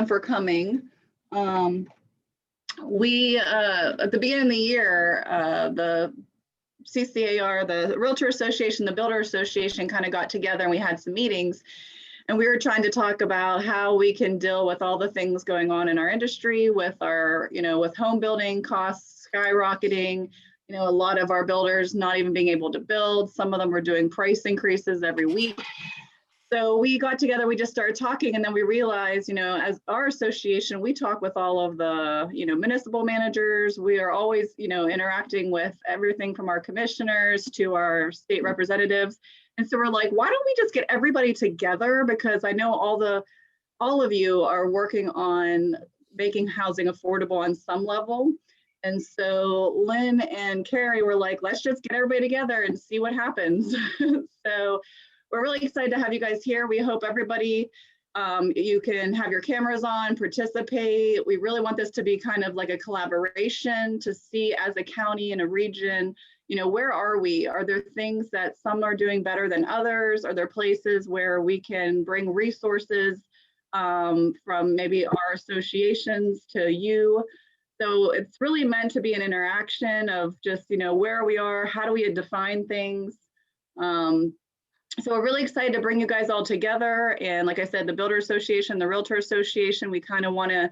for coming. We, at the beginning of the year, the CCAR, the Realtor Association, the Builder Association kind of got together and we had some meetings. And we were trying to talk about how we can deal with all the things going on in our industry with our, with home building costs skyrocketing, a lot of our builders not even being able to build. Some of them were doing price increases every week. So we got together, we just started talking, and then we realized, as our association, we talk with all of the, municipal managers. We are always, interacting with everything from our commissioners to our state representatives. And so we're like, why don't we just get everybody together? Because I know all of you are working on making housing affordable on some level. And so Lynn and Carrie were like, let's just get everybody together and see what happens. So we're really excited to have you guys here. We hope everybody, you can have your cameras on, participate. We really want this to be kind of like a collaboration to see as a county and a region, where are we? Are there things that some are doing better than others? Are there places where we can bring resources from maybe our associations to you? So it's really meant to be an interaction of just, where we are, how do we define things? So we're really excited to bring you guys all together. And like I said, the Builder Association, the Realtor Association, we kind of want to,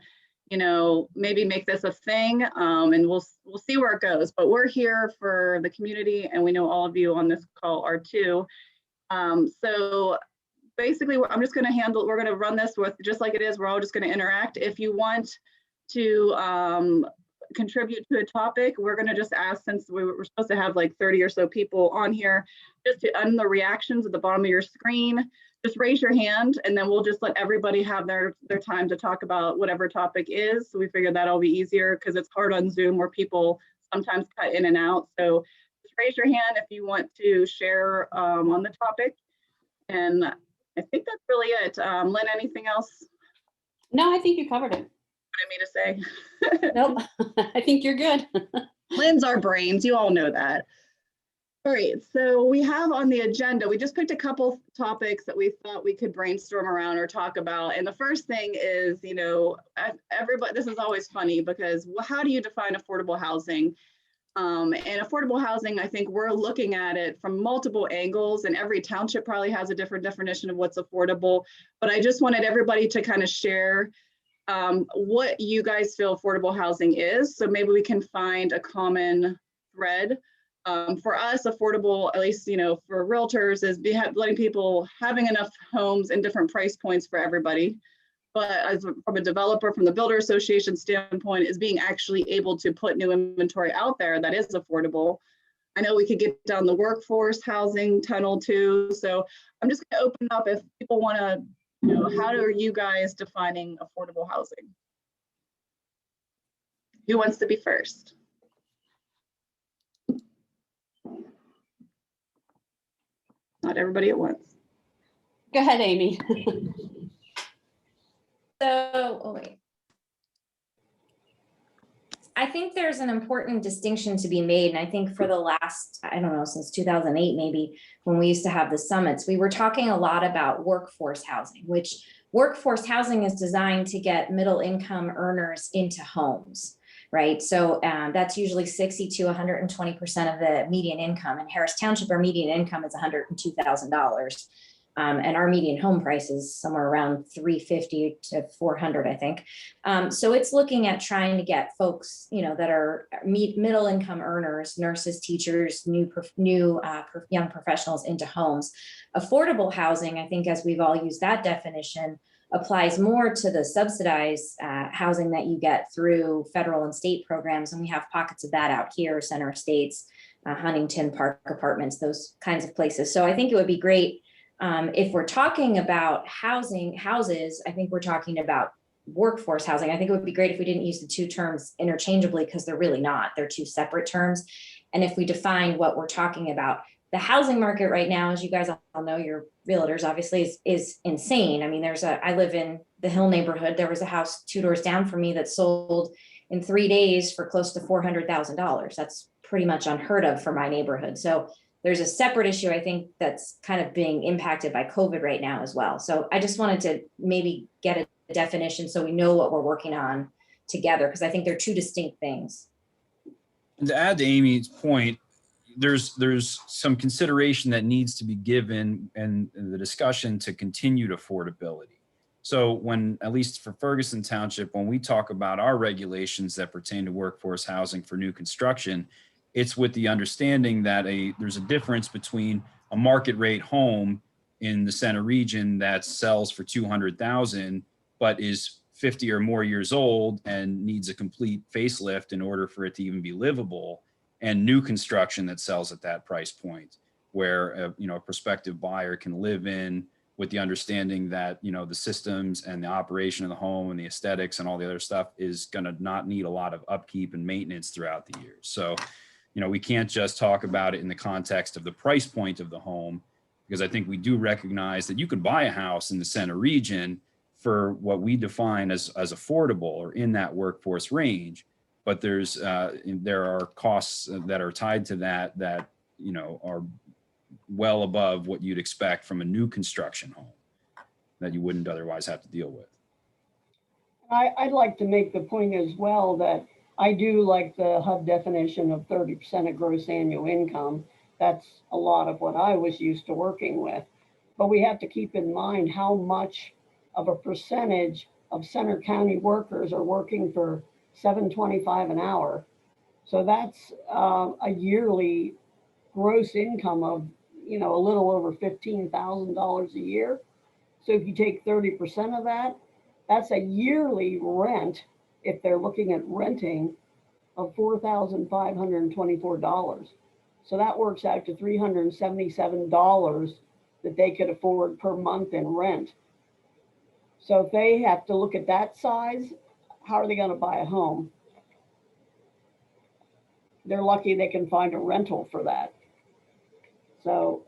maybe make this a thing, and we'll see where it goes. But we're here for the community, and we know all of you on this call are too. So basically, I'm just going to we're going to run this with just like it is. We're all just going to interact. If you want to contribute to a topic, we're going to just ask, since we were supposed to have like 30 or so people on here, just to end the reactions at the bottom of your screen. Just raise your hand, and then we'll just let everybody have their time to talk about whatever topic is. So we figured that'll be easier because it's hard on Zoom where people sometimes cut in and out. So just raise your hand if you want to share on the topic. And I think that's really it. Lynn, anything else? No, I think you covered it. Me to say? Nope, I think you're good. Lynn's our brains, you all know that. All right, so we have on the agenda, we just picked a couple topics that we thought we could brainstorm around or talk about. And the first thing is, everybody, this is always funny because how do you define affordable housing? And affordable housing, I think we're looking at it from multiple angles, and every township probably has a different definition of what's affordable. But I just wanted everybody to kind of share what you guys feel affordable housing is. So maybe we can find a common thread. For us, affordable, at least, for realtors, is letting people having enough homes in different price points for everybody. But from a developer, from the Builder Association standpoint, is being actually able to put new inventory out there that is affordable. I know we could get down the workforce housing tunnel too. So I'm just going to open up if people want to, how are you guys defining affordable housing? Who wants to be first? Not everybody at once. Go ahead, Amy. I think there's an important distinction to be made. And I think for the last, I don't know, since 2008, maybe when we used to have the summits, we were talking a lot about workforce housing, which workforce housing is designed to get middle income earners into homes, right? So that's usually 60 to 120% of the median income. In Harris Township, our median income is $102,000. And our median home price is somewhere around $350 to $400, I think. So it's looking at trying to get folks, that are middle income earners, nurses, teachers, young professionals into homes. Affordable housing, I think, as we've all used that definition, applies more to the subsidized housing that you get through federal and state programs. And we have pockets of that out here, Center Estates, Huntington Park Apartments, those kinds of places. So I think it would be great. If we're talking about houses, I think we're talking about workforce housing. I think it would be great if we didn't use the two terms interchangeably, because they're really not. They're two separate terms. And if we define what we're talking about, the housing market right now, as you guys all know, your realtors obviously, is insane. I mean, I live in the Hill neighborhood. There was a house 2 doors down from me that sold in 3 days for close to $400,000. That's pretty much unheard of for my neighborhood. So there's a separate issue, I think, that's kind of being impacted by COVID right now as well. So I just wanted to maybe get a definition so we know what we're working on together, because I think they're two distinct things. And to add to Amy's point, there's some consideration that needs to be given in the discussion to continued affordability. So when, at least for Ferguson Township, when we talk about our regulations that pertain to workforce housing for new construction, it's with the understanding that there's a difference between a market rate home in the center region that sells for $200,000, but is 50 or more years old and needs a complete facelift in order for it to even be livable, and new construction that sells at that price point, where a prospective buyer can live in with the understanding that the systems and the operation of the home and the aesthetics and all the other stuff is going to not need a lot of upkeep and maintenance throughout the years. So we can't just talk about it in the context of the price point of the home, because I think we do recognize that you can buy a house in the center region for what we define as affordable or in that workforce range. But there are costs that are tied to that are well above what you'd expect from a new construction home that you wouldn't otherwise have to deal with. I'd like to make the point as well that I do like the HUD definition of 30% of gross annual income. That's a lot of what I was used to working with. But we have to keep in mind how much of a percentage of Center County workers are working for $7.25 an hour. So that's a yearly gross income of a little over $15,000 a year. So if you take 30% of that, that's a yearly rent, if they're looking at renting, of $4,524. So that works out to $377 that they could afford per month in rent. So if they have to look at that size, how are they going to buy a home? They're lucky they can find a rental for that. So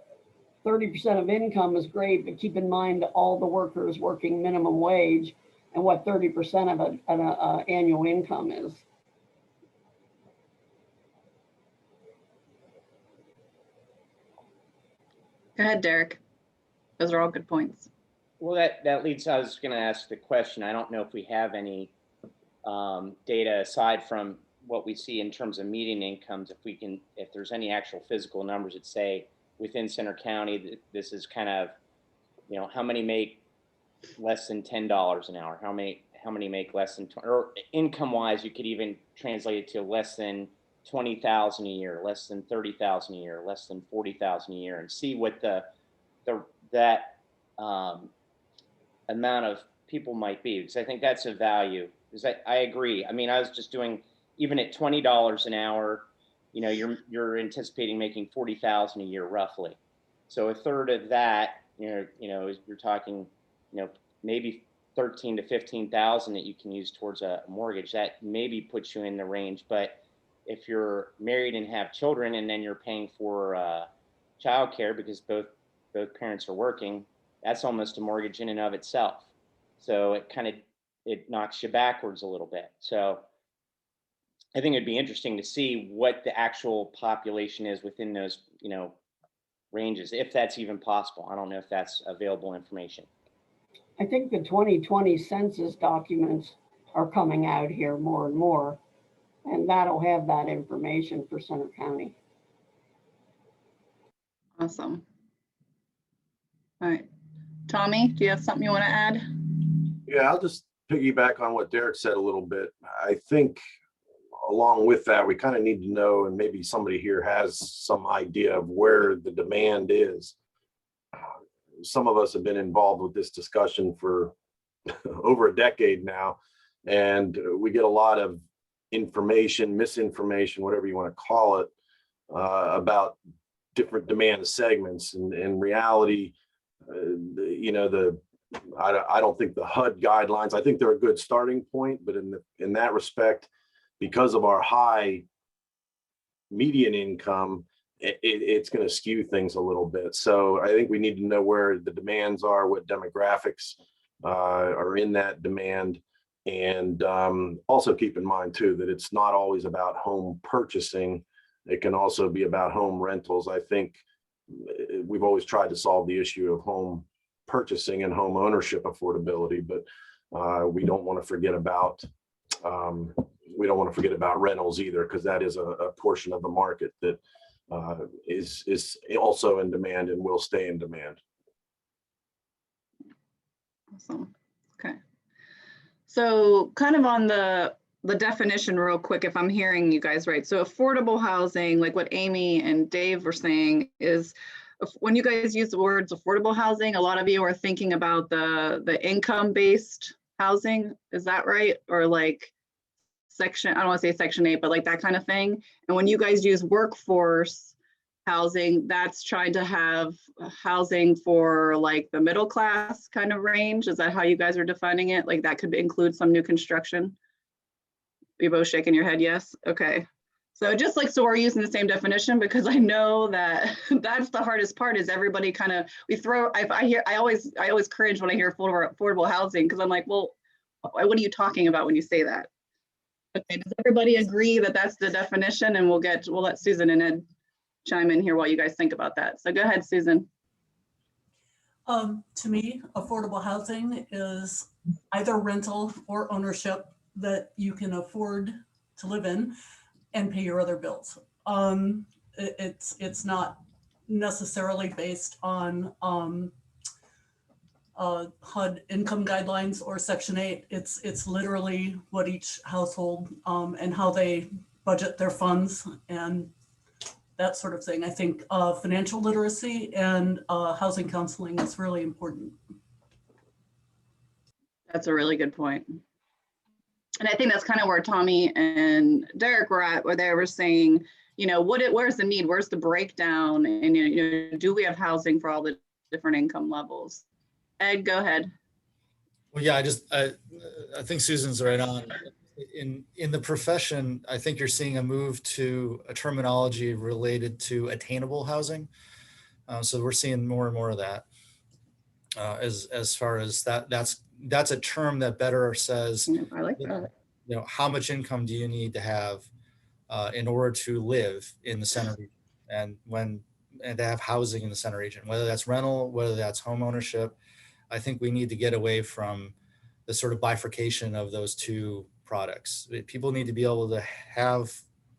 30% of income is great, but keep in mind all the workers working minimum wage and what 30% of an annual income is. Go ahead, Derek. Those are all good points. Well, that leads, I was going to ask the question. I don't know if we have any data aside from what we see in terms of median incomes, if there's any actual physical numbers that say within Center County, this is kind of, how many make less than $10 an hour? How many make less than, or income wise, you could even translate it to less than 20,000 a year, less than 30,000 a year, less than 40,000 a year, and see what that amount of people might be, because I think that's a value. Because I agree. I mean, I was just doing, even at $20 an hour, you're anticipating making 40,000 a year roughly. So a third of that, you're talking, maybe 13 to 15,000 that you can use towards a mortgage. That maybe puts you in the range. But if you're married and have children, and then you're paying for childcare because both parents are working, that's almost a mortgage in and of itself. So it knocks you backwards a little bit. So I think it'd be interesting to see what the actual population is within those, ranges, if that's even possible. I don't know if that's available information. I think the 2020 census documents are coming out here more and more, and that'll have that information for Center County. Awesome. All right. Tommy, do you have something you want to add? Yeah, I'll just piggyback on what Derek said a little bit. I think along with that, we kind of need to know, and maybe somebody here has some idea of where the demand is. Some of us have been involved with this discussion for over a decade now, and we get a lot of information, misinformation, whatever you want to call it, about different demand segments. And in reality, I don't think the HUD guidelines, I think they're a good starting point, but in that respect, because of our high median income, it's going to skew things a little bit. So I think we need to know where the demands are, what demographics are in that demand. And also keep in mind too, that it's not always about home purchasing. It can also be about home rentals. I think we've always tried to solve the issue of home purchasing and home ownership affordability, but We don't want to forget about rentals either, because that is a portion of the market that is also in demand and will stay in demand. Awesome. Okay. So kind of on the definition real quick, if I'm hearing you guys right. So affordable housing, like what Amy and Dave were saying, is when you guys use the words affordable housing, a lot of you are thinking about the income-based housing. Is that right? Or like section, I don't want to say Section 8, but like that kind of thing. And when you guys use workforce housing, that's trying to have housing for like the middle class kind of range. Is that how you guys are defining it? Like that could include some new construction? You're both shaking your head yes? Okay. So just like, so we're using the same definition, because I know that that's the hardest part, is everybody kind of, I always cringe when I hear affordable housing, because I'm like, well, what are you talking about when you say that? Okay, does everybody agree that that's the definition? And we'll let Susan and Ed chime in here while you guys think about that. So go ahead, Susan. To me, affordable housing is either rental or ownership that you can afford to live in and pay your other bills. It's not necessarily based on HUD income guidelines or Section 8. It's literally what each household and how they budget their funds and that sort of thing. I think financial literacy and housing counseling is really important. That's a really good point. And I think that's kind of where Tommy and Derek were at, where they were saying, you know, where's the need? Where's the breakdown? And, you know, do we have housing for all the different income levels? Ed, go ahead. Well, yeah, I think Susan's right on. In the profession, I think you're seeing a move to a terminology related to attainable housing. So we're seeing more and more of that. As far as that's a term that better says, I like that. You know, how much income do you need to have in order to live in the center region, and to have housing in the center region, whether that's rental, whether that's home ownership. I think we need to get away from the sort of bifurcation of those two products. People need to be able to have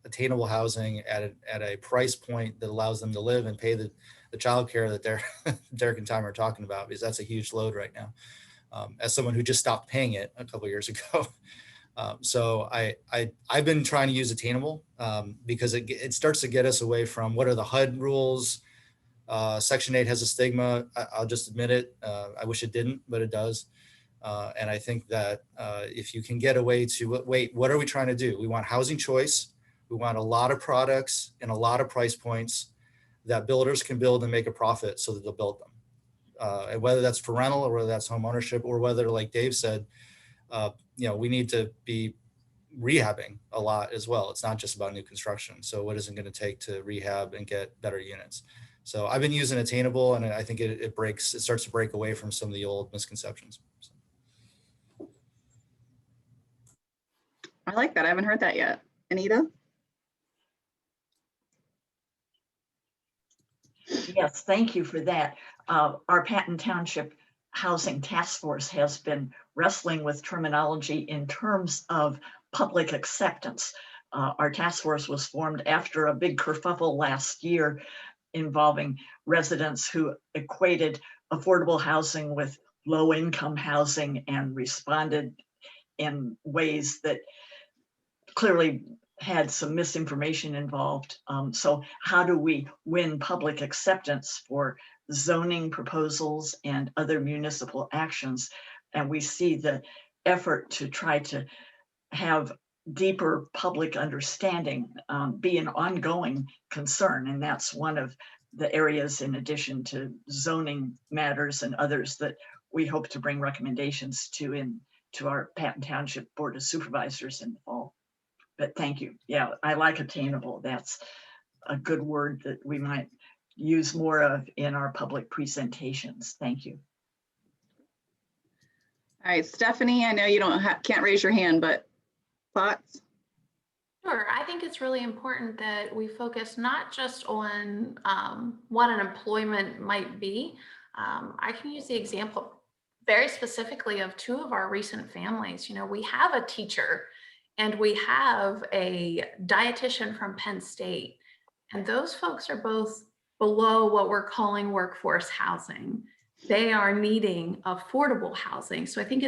attainable housing at a price point that allows them to live and pay the childcare that Derek and Tom are talking about, because that's a huge load right now. As someone who just stopped paying it a couple of years ago. So I've been trying to use attainable because it starts to get us away from what are the HUD rules. Section 8 has a stigma. I'll just admit it. I wish it didn't, but it does. And I think that if you can get away to, wait, what are we trying to do? We want housing choice. We want a lot of products and a lot of price points that builders can build and make a profit so that they'll build them. And whether that's for rental or whether that's home ownership, or whether, like Dave said, you know, we need to be rehabbing a lot as well. It's not just about new construction. So what is it going to take to rehab and get better units? So I've been using Attainable, and I think it starts to break away from some of the old misconceptions. So. I like that. I haven't heard that yet. Anita? Yes, thank you for that. Our Patton Township Housing Task Force has been wrestling with terminology in terms of public acceptance. Our task force was formed after a big kerfuffle last year involving residents who equated affordable housing with low-income housing and responded in ways that clearly had some misinformation involved. So how do we win public acceptance for zoning proposals and other municipal actions? And we see the effort to try to have deeper public understanding be an ongoing concern. And that's one of the areas, in addition to zoning matters and others, that we hope to bring recommendations to our Patton Township Board of Supervisors in the fall. But thank you. Yeah, I like attainable. That's a good word that we might use more of in our public presentations. Thank you. All right, Stephanie, I know you can't raise your hand, but thoughts? Sure. I think it's really important that we focus not just on what an employment might be. I can use the example very specifically of two of our recent families. We have a teacher and we have a dietitian from Penn State, and those folks are both below what we're calling workforce housing. They are needing affordable housing. So I think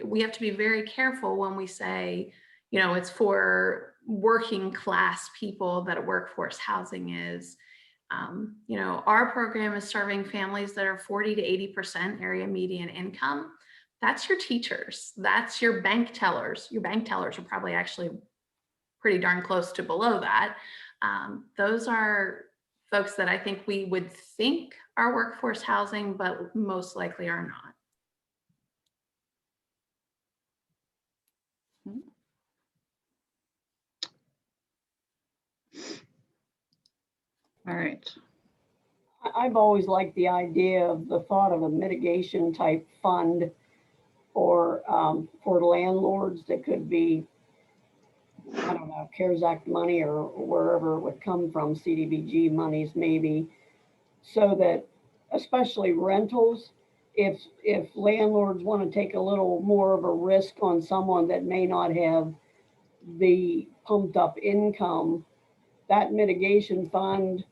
we have to be very careful when we say, it's for working class people that workforce housing is. Our program is serving families that are 40 to 80% area median income. That's your teachers. That's your bank tellers. Your bank tellers are probably actually pretty darn close to below that. Those are folks that I think we would think are workforce housing, but most likely are not. All right. I've always liked the idea of the thought of a mitigation type fund or for landlords that could be, I don't know, CARES Act money or wherever it would come from, CDBG monies maybe, so that especially rentals, if landlords want to take a little more of a risk on someone that may not have the pumped up income, that mitigation fund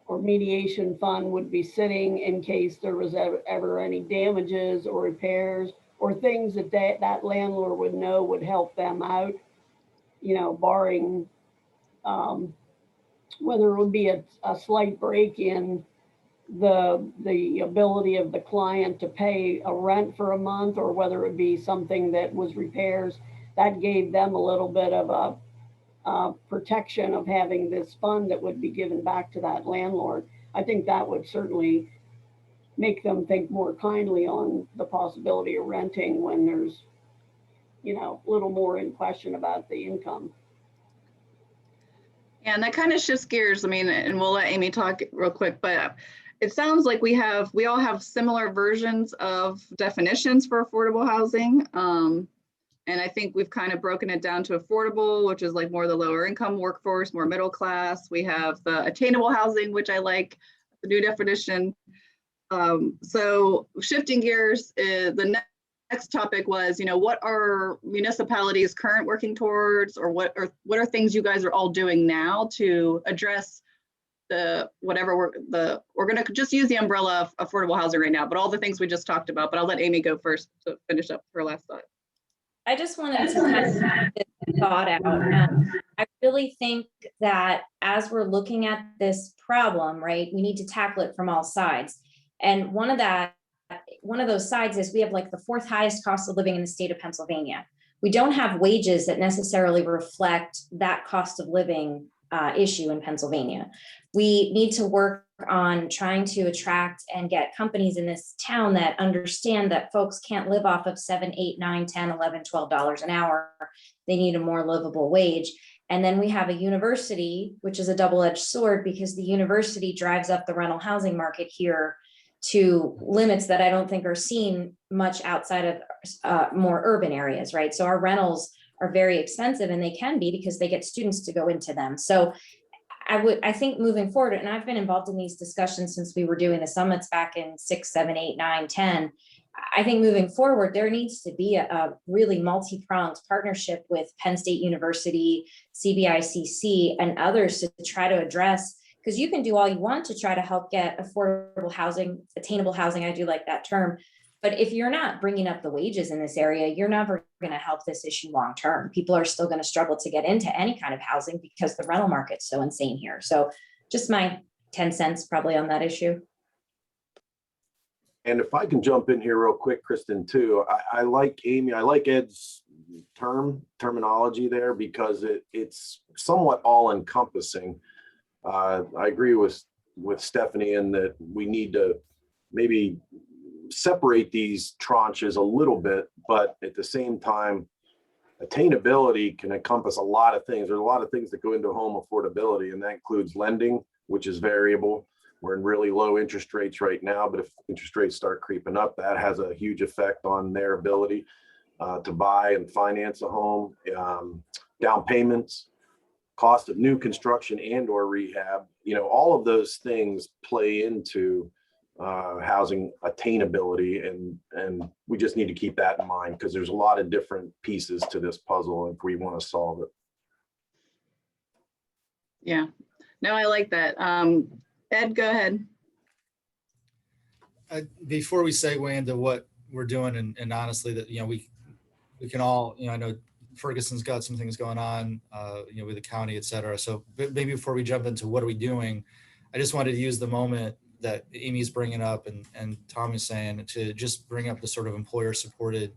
or mediation fund would be sitting in case there was ever any damages or repairs or things that landlord would know would help them out, barring whether it would be a slight break in the ability of the client to pay a rent for a month, or whether it be something that was repairs that gave them a little bit of a protection of having this fund that would be given back to that landlord. I think that would certainly make them think more kindly on the possibility of renting when there's, a little more in question about the income. Yeah, and that kind of shifts gears. And we'll let Amy talk real quick, but it sounds like we all have similar versions of definitions for affordable housing. And I think we've kind of broken it down to affordable, which is like more the lower income workforce, more middle class. We have the attainable housing, which I like, the new definition. So shifting gears, the next topic was, what are municipalities current working towards, or what are things you guys are all doing now to address we're going to just use the umbrella of affordable housing right now, but all the things we just talked about. But I'll let Amy go first to finish up her last thought. I just wanted to kind of get this thought out. I really think that as we're looking at this problem, right, we need to tackle it from all sides. And one of those sides is we have like the fourth highest cost of living in the state of Pennsylvania. We don't have wages that necessarily reflect that cost of living issue in Pennsylvania. We need to work on trying to attract and get companies in this town that understand that folks can't live off of $7, $8, $9, $10, $11, $12 an hour. They need a more livable wage. And then we have a university, which is a double-edged sword, because the university drives up the rental housing market here to limits that I don't think are seen much outside of more urban areas, right? So our rentals are very expensive, and they can be because they get students to go into them. So I think moving forward, and I've been involved in these discussions since we were doing the summits back in 6, 7, 8, 9, 10. I think moving forward, there needs to be a really multi-pronged partnership with Penn State University, CBICC, and others to try to address, because you can do all you want to try to help get affordable housing, attainable housing, I do like that term. But if you're not bringing up the wages in this area, you're never going to help this issue long term. People are still going to struggle to get into any kind of housing because the rental market's so insane here. So just my 10 cents probably on that issue. And if I can jump in here real quick, Kristen, too, I like Amy, I like Ed's terminology there, because it's somewhat all encompassing. I agree with Stephanie in that we need to maybe separate these tranches a little bit, but at the same time, attainability can encompass a lot of things. There's a lot of things that go into home affordability, and that includes lending, which is variable. We're in really low interest rates right now, but if interest rates start creeping up, that has a huge effect on their ability to buy and finance a home. Down payments, cost of new construction and or rehab, all of those things play into housing attainability, and we just need to keep that in mind because there's a lot of different pieces to this puzzle if we want to solve it. Yeah, no, I like that. Ed, go ahead. Before we segue into what we're doing, and honestly, that we can all, I know Ferguson's got some things going on, with the county, et cetera. So maybe before we jump into what are we doing, I just wanted to use the moment that Amy's bringing up and Tom is saying to just bring up the sort of employer-supported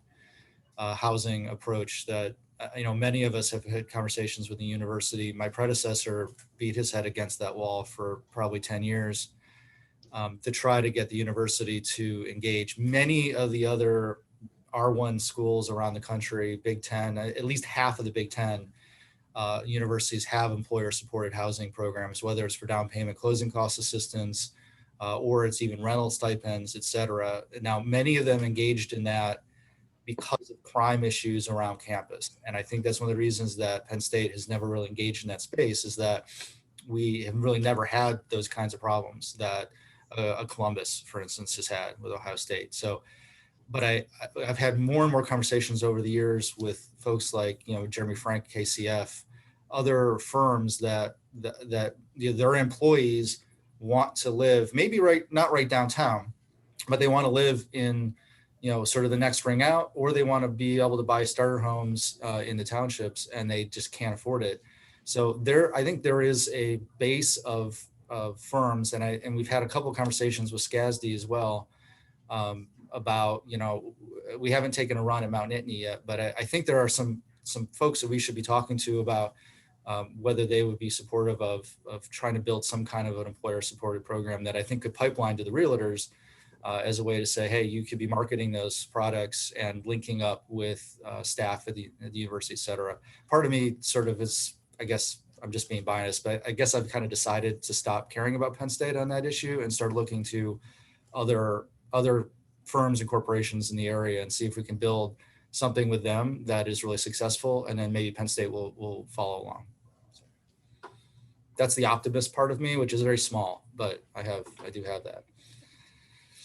housing approach that, many of us have had conversations with the university. My predecessor beat his head against that wall for probably 10 years to try to get the university to engage. Many of the other R1 schools around the country, Big Ten, at least half of the Big Ten universities have employer-supported housing programs, whether it's for down payment closing cost assistance, or it's even rental stipends, et cetera. Now, many of them engaged in that because of crime issues around campus. And I think that's one of the reasons that Penn State has never really engaged in that space, is that we have really never had those kinds of problems that a Columbus, for instance, has had with Ohio State. So, but I've had more and more conversations over the years with folks like, Jeremy Frank, KCF, other firms that their employees want to live, maybe not right downtown, but they want to live in, sort of the next ring out, or they want to be able to buy starter homes in the townships, and they just can't afford it. So I think there is a base of firms, and we've had a couple of conversations with SCASD as well about, we haven't taken a run at Mount Nittany yet, but I think there are some folks that we should be talking to about whether they would be supportive of trying to build some kind of an employer-supported program that I think could pipeline to the realtors as a way to say, hey, you could be marketing those products and linking up with staff at the university, et cetera. Part of me sort of is, I guess I'm just being biased, but I guess I've kind of decided to stop caring about Penn State on that issue and start looking to other firms and corporations in the area and see if we can build something with them that is really successful, and then maybe Penn State will follow along. So that's the optimist part of me, which is very small, but I do have that.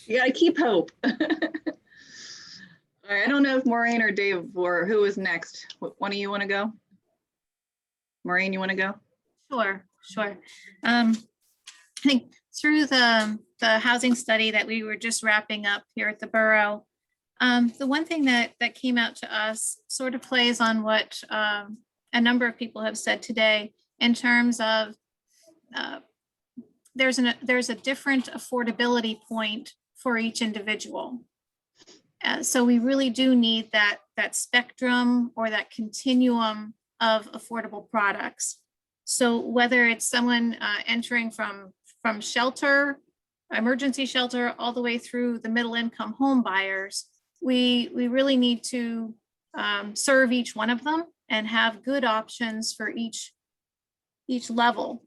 You got to keep hope. All right, I don't know if Maureen or Dave or who is next. One of you want to go? Maureen, you want to go? Sure. I think through the housing study that we were just wrapping up here at the Borough, the one thing that came out to us sort of plays on what a number of people have said today in terms of there's a different affordability point for each individual. So we really do need that spectrum or that continuum of affordable products. So whether it's someone entering from shelter, emergency shelter, all the way through the middle income home buyers, we really need to serve each one of them and have good options for each level.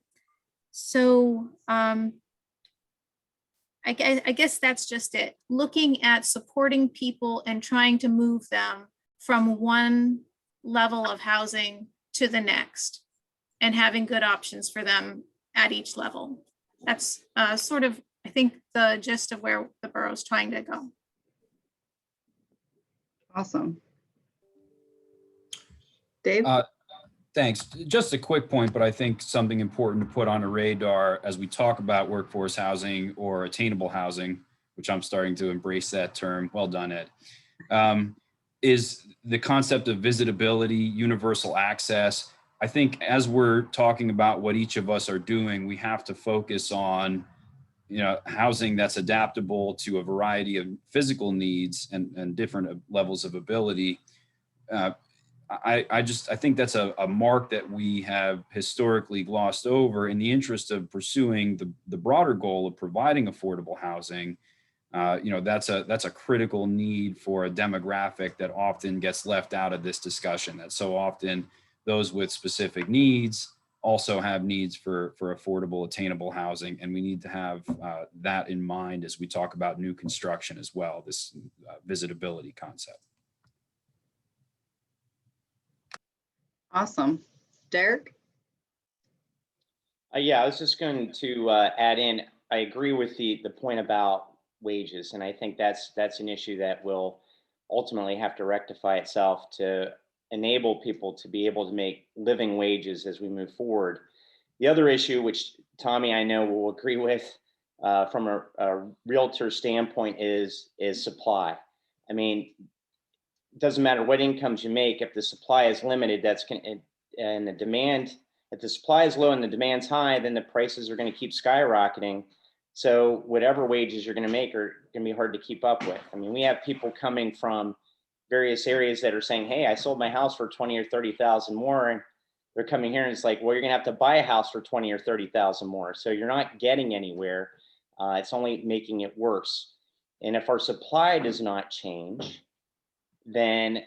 So I guess that's just it. Looking at supporting people and trying to move them from one level of housing to the next and having good options for them at each level. That's sort of, I think, the gist of where the borough's trying to go. Awesome. Dave? Thanks. Just a quick point, but I think something important to put on a radar as we talk about workforce housing or attainable housing, which I'm starting to embrace that term. Well done, Ed. Is the concept of visitability, universal access. I think as we're talking about what each of us are doing, we have to focus on, housing that's adaptable to a variety of physical needs and different levels of ability. I think that's a mark that we have historically glossed over in the interest of pursuing the broader goal of providing affordable housing. That's a critical need for a demographic that often gets left out of this discussion. That so often those with specific needs also have needs for affordable, attainable housing, and we need to have that in mind as we talk about new construction as well. This visitability concept. Awesome. Derek? Yeah, I was just going to add in, I agree with the point about wages. And I think that's an issue that will ultimately have to rectify itself to enable people to be able to make living wages as we move forward. The other issue, which Tommy, I know will agree with from a realtor standpoint, is supply. I mean, it doesn't matter what incomes you make, if the supply is limited, and the demand, if the supply is low and the demand's high, then the prices are going to keep skyrocketing. So whatever wages you're going to make are going to be hard to keep up with. I mean, we have people coming from various areas that are saying, hey, I sold my house for 20 or 30,000 more. And they're coming here and it's like, well, you're going to have to buy a house for 20 or 30,000 more. So you're not getting anywhere. It's only making it worse. And if our supply does not change, then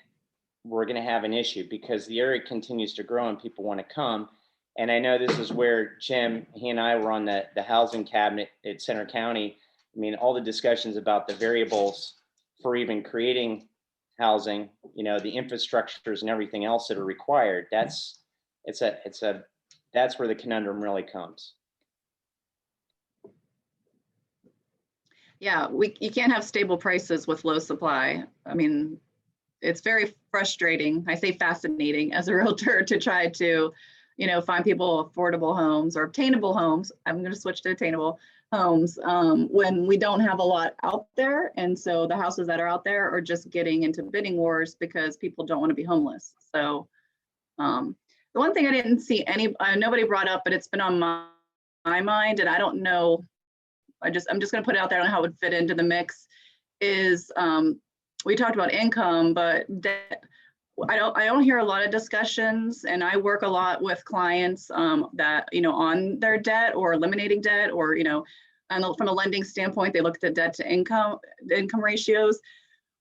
we're going to have an issue, because the area continues to grow and people want to come. And I know this is where Jim, he and I were on the housing cabinet at Center County. I mean, all the discussions about the variables for even creating housing, you know, the infrastructures and everything else that are required. That's where the conundrum really comes. Yeah, you can't have stable prices with low supply. I mean, it's very frustrating. I say fascinating as a realtor to try to, you know, find people affordable homes or obtainable homes. I'm going to switch to attainable homes when we don't have a lot out there. And so the houses that are out there are just getting into bidding wars because people don't want to be homeless. So the one thing I didn't see nobody brought up, but it's been on my mind, and I don't know, I'm just going to put it out there on how it would fit into the mix, is we talked about income, but debt. I don't hear a lot of discussions, and I work a lot with clients that, you know, on their debt or eliminating debt, or, you know, and from a lending standpoint, they looked at debt to income ratios.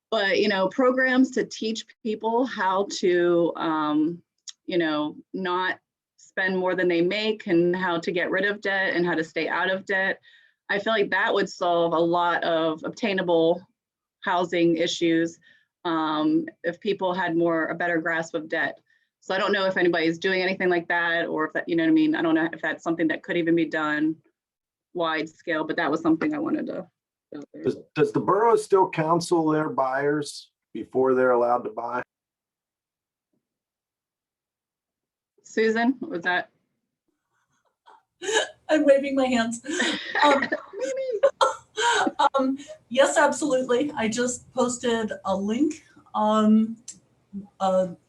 But, you know, programs to teach people how to, you know, not spend more than they make, and how to get rid of debt and how to stay out of debt. I feel like that would solve a lot of obtainable housing issues if people had a better grasp of debt. So I don't know if anybody's doing anything like that, or if that, you know what I mean? I don't know if that's something that could even be done wide scale, but that was something I wanted to. Does the borough still counsel their buyers before they're allowed to buy? Susan, was that? I'm waving my hands. Yes, absolutely. I just posted a link.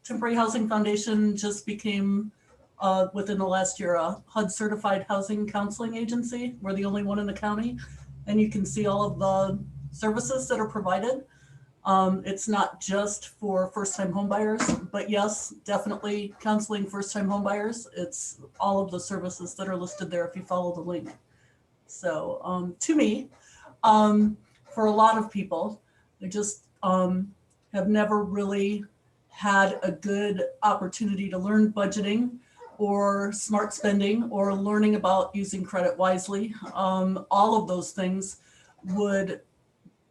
Temporary Housing Foundation just became, within the last year, a HUD certified housing counseling agency. We're the only one in the county, and you can see all of the services that are provided. It's not just for first-time homebuyers, but yes, definitely counseling first-time homebuyers. It's all of the services that are listed there if you follow the link. So to me, for a lot of people, they just have never really had a good opportunity to learn budgeting or smart spending or learning about using credit wisely. All of those things would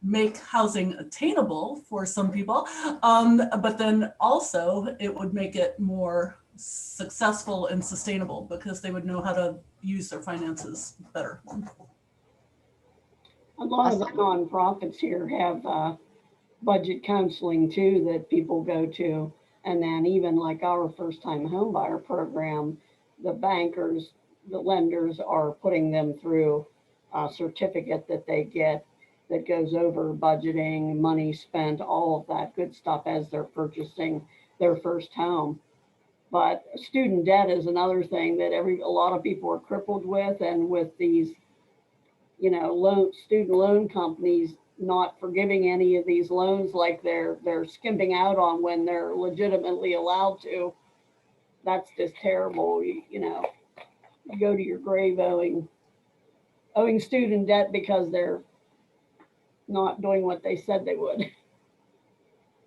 make housing attainable for some people, but then also it would make it more successful and sustainable because they would know how to use their finances better. A lot of the nonprofits here have budget counseling too that people go to. And then even like our first-time homebuyer program, the bankers, the lenders are putting them through a certificate that they get that goes over budgeting, money spent, all of that good stuff as they're purchasing their first home. But student debt is another thing that a lot of people are crippled with, and with these, you know, student loan companies not forgiving any of these loans like they're skimping out on when they're legitimately allowed to. That's just terrible. You know, you go to your grave owing student debt because they're not doing what they said they would.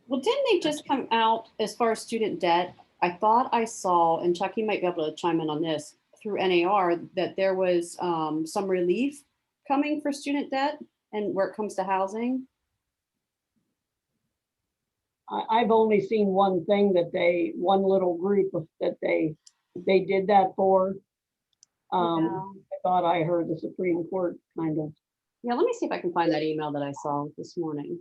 Well, didn't they just come out as far as student debt? I thought I saw, and Chuck, you might be able to chime in on this, through NAR, that there was some relief coming for student debt and where it comes to housing. I've only seen one thing one little group that they did that for. I thought I heard the Supreme Court kind of Yeah, let me see if I can find that email that I saw this morning.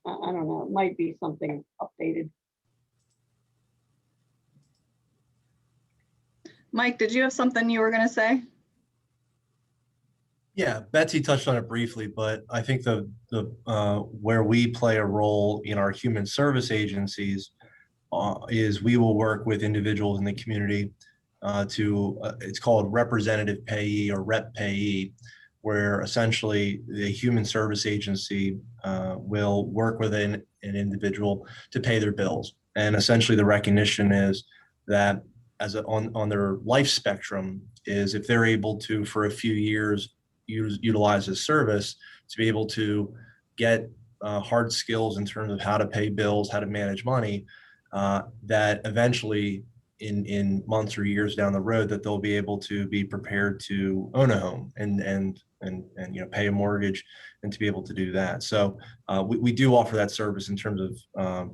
I don't know, it might be something updated. Mike, did you have something you were going to say? Yeah, Betsy touched on it briefly, but I think where we play a role in our human service agencies is we will work with individuals in the community it's called representative payee or rep payee, where essentially the human service agency will work with an individual to pay their bills. And essentially the recognition is that on their life spectrum is if they're able to, for a few years, utilize this service to be able to get hard skills in terms of how to pay bills, how to manage money, that eventually in months or years down the road that they'll be able to be prepared to own a home and pay a mortgage and to be able to do that. So we do offer that service in terms of,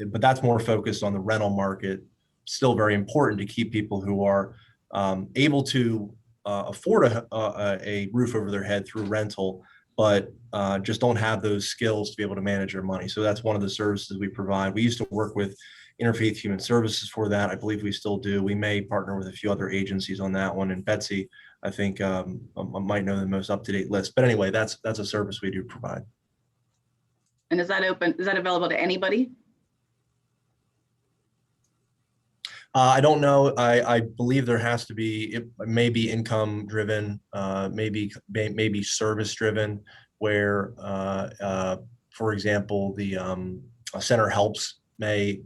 but that's more focused on the rental market. Still very important to keep people who are able to afford a roof over their head through rental, but just don't have those skills to be able to manage their money. So that's one of the services we provide. We used to work with Interfaith Human Services for that. I believe we still do. We may partner with a few other agencies on that one. And Betsy, I think might know the most up-to-date list. But anyway, that's a service we do provide. And is that open? Is that available to anybody? I don't know. I believe there has to be, it may be income driven, maybe service driven, where, for example, the Center Helps may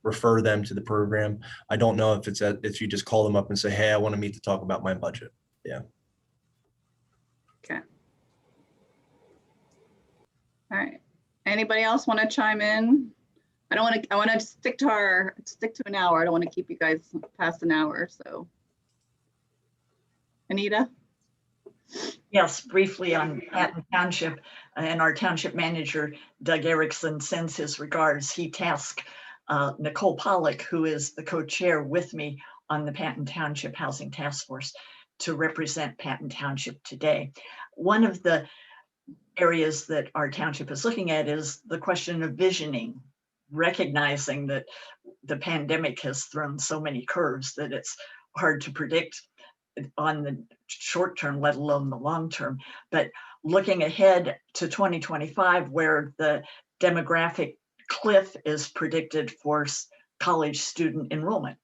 refer them to the program. I don't know if if you just call them up and say, hey, I want to meet to talk about my budget. Yeah. Okay. All right. Anybody else want to chime in? I want to stick to an hour. I don't want to keep you guys past an hour. So, Anita? Yes, briefly on Patton Township, and our township manager, Doug Erickson, sends his regards. He tasked Nicole Pollock, who is the co-chair with me on the Patton Township Housing Task Force, to represent Patton Township today. One of the areas that our township is looking at is the question of visioning, recognizing that the pandemic has thrown so many curves that it's hard to predict on the short term, let alone the long term. But looking ahead to 2025, where the demographic cliff is predicted for college student enrollment.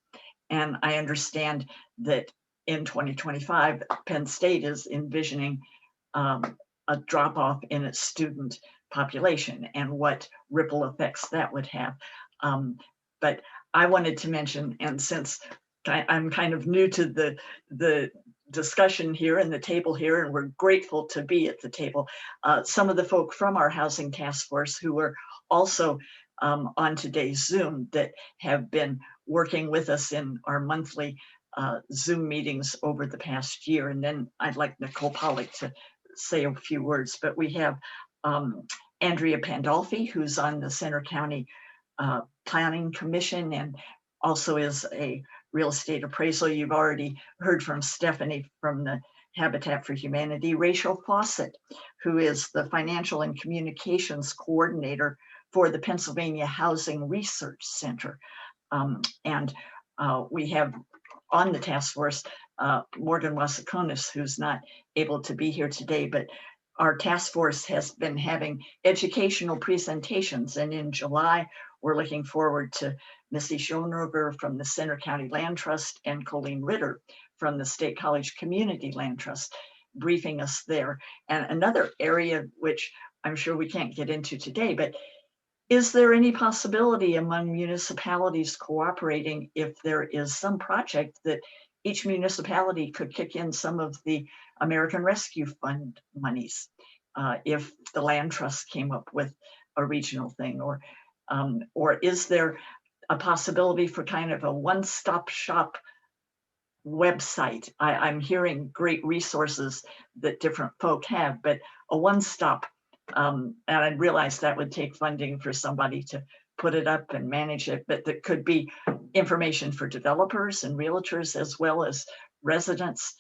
And I understand that in 2025, Penn State is envisioning a drop off in its student population and what ripple effects that would have. But I wanted to mention, and since I'm kind of new to the discussion here and the table here, and we're grateful to be at the table, some of the folk from our housing task force who were also on today's Zoom that have been working with us in our monthly Zoom meetings over the past year. And then I'd like Nicole Pollock to say a few words, but we have Andrea Pandolfi, who's on the Center County Planning Commission and also is a real estate appraisal. You've already heard from Stephanie from the Habitat for Humanity. Rachel Fawcett, who is the Financial and Communications Coordinator for the Pennsylvania Housing Research Center. And we have on the task force, Morgan Wasakonis, who's not able to be here today, but our task force has been having educational presentations. And in July, we're looking forward to Missy Schoenroger from the Center County Land Trust and Colleen Ritter from the State College Community Land Trust briefing us there. And another area, which I'm sure we can't get into today, but is there any possibility among municipalities cooperating if there is some project that each municipality could kick in some of the American Rescue Fund monies if the land trust came up with a regional thing, or is there a possibility for kind of a one-stop shop website? I'm hearing great resources that different folk have, but a one-stop, and I realize that would take funding for somebody to put it up and manage it, but that could be information for developers and realtors as well as residents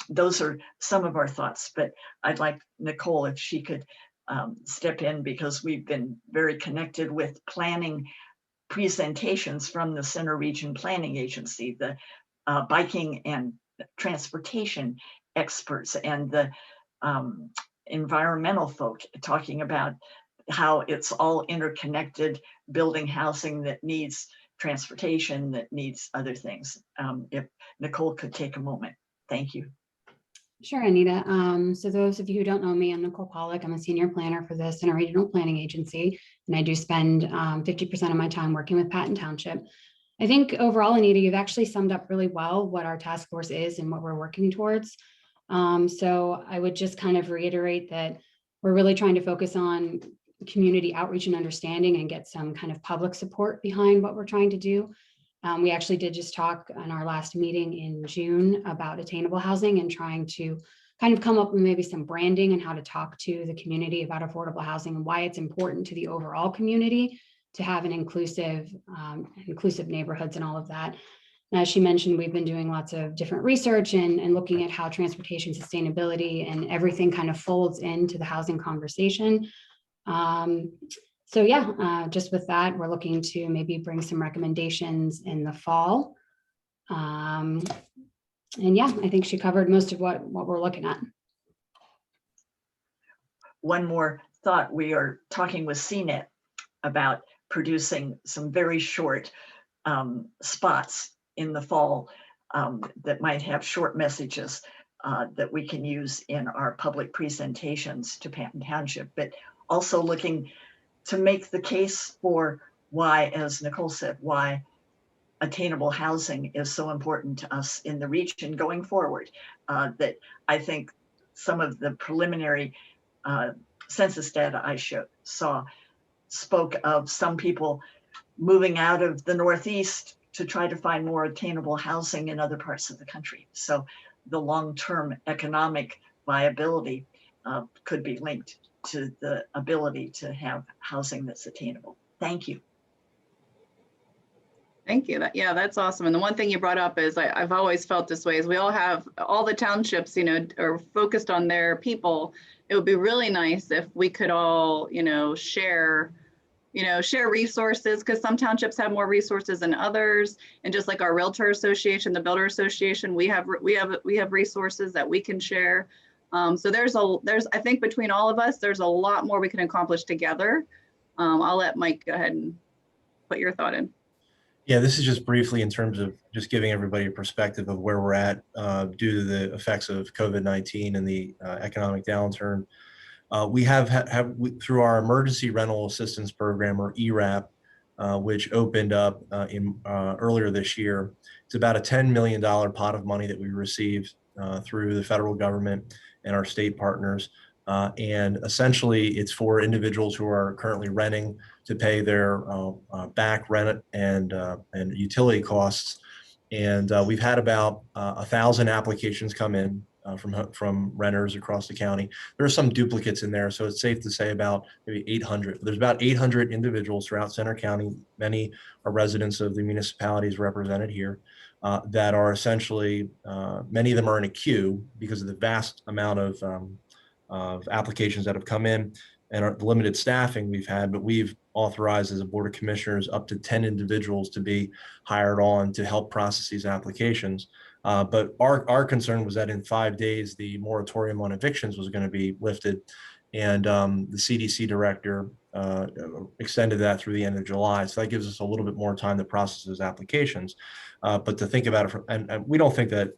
those are some of our thoughts, but I'd like Nicole, if she could step in, because we've been very connected with planning presentations from the Center Region Planning Agency, the biking and transportation experts, and the environmental folk, talking about how it's all interconnected, building housing that needs transportation, that needs other things. If Nicole could take a moment. Thank you. Sure, Anita. So those of you who don't know me, I'm Nicole Pollack. I'm a senior planner for the Center Regional Planning Agency, and I do spend 50% of my time working with Patton Township. I think overall, Anita, you've actually summed up really well what our task force is and what we're working towards. So I would just kind of reiterate that we're really trying to focus on community outreach and understanding and get some kind of public support behind what we're trying to do. We actually did just talk on our last meeting in June about attainable housing and trying to kind of come up with maybe some branding and how to talk to the community about affordable housing and why it's important to the overall community to have an inclusive neighborhoods and all of that. And as she mentioned, we've been doing lots of different research and looking at how transportation sustainability and everything kind of folds into the housing conversation. So yeah, just with that, we're looking to maybe bring some recommendations in the fall. And yeah, I think she covered most of what we're looking at. One more thought, we are talking with CNET about producing some very short spots in the fall that might have short messages that we can use in our public presentations to Patton Township, but also looking to make the case for why, as Nicole said, why attainable housing is so important to us in the region going forward. That I think some of the preliminary census data I saw spoke of some people moving out of the Northeast to try to find more attainable housing in other parts of the country. So the long-term economic viability could be linked to the ability to have housing that's attainable. Thank you. Thank you. Yeah, that's awesome. And the one thing you brought up is I've always felt this way is we all have, all the townships, are focused on their people. It would be really nice if we could all, share resources, because some townships have more resources than others. And just like our Realtor Association, the Builder Association, we have resources that we can share. So I think between all of us, there's a lot more we can accomplish together. I'll let Mike go ahead and put your thought in. Yeah, this is just briefly in terms of just giving everybody a perspective of where we're at due to the effects of COVID-19 and the economic downturn. We have through our Emergency Rental Assistance Program, or ERAP, which opened up earlier this year. It's about a $10 million pot of money that we received through the federal government and our state partners. And essentially it's for individuals who are currently renting to pay their back rent and utility costs. And we've had about 1,000 applications come in from renters across the county. There are some duplicates in there, so it's safe to say about maybe 800. There's about 800 individuals throughout Center County. Many are residents of the municipalities represented here that are essentially, many of them are in a queue because of the vast amount of applications that have come in and the limited staffing we've had, but we've authorized as a Board of Commissioners up to 10 individuals to be hired on to help process these applications. But our concern was that in 5 days, the moratorium on evictions was going to be lifted. And the CDC director extended that through the end of July. So that gives us a little bit more time to process those applications. But to think about it, and we don't think that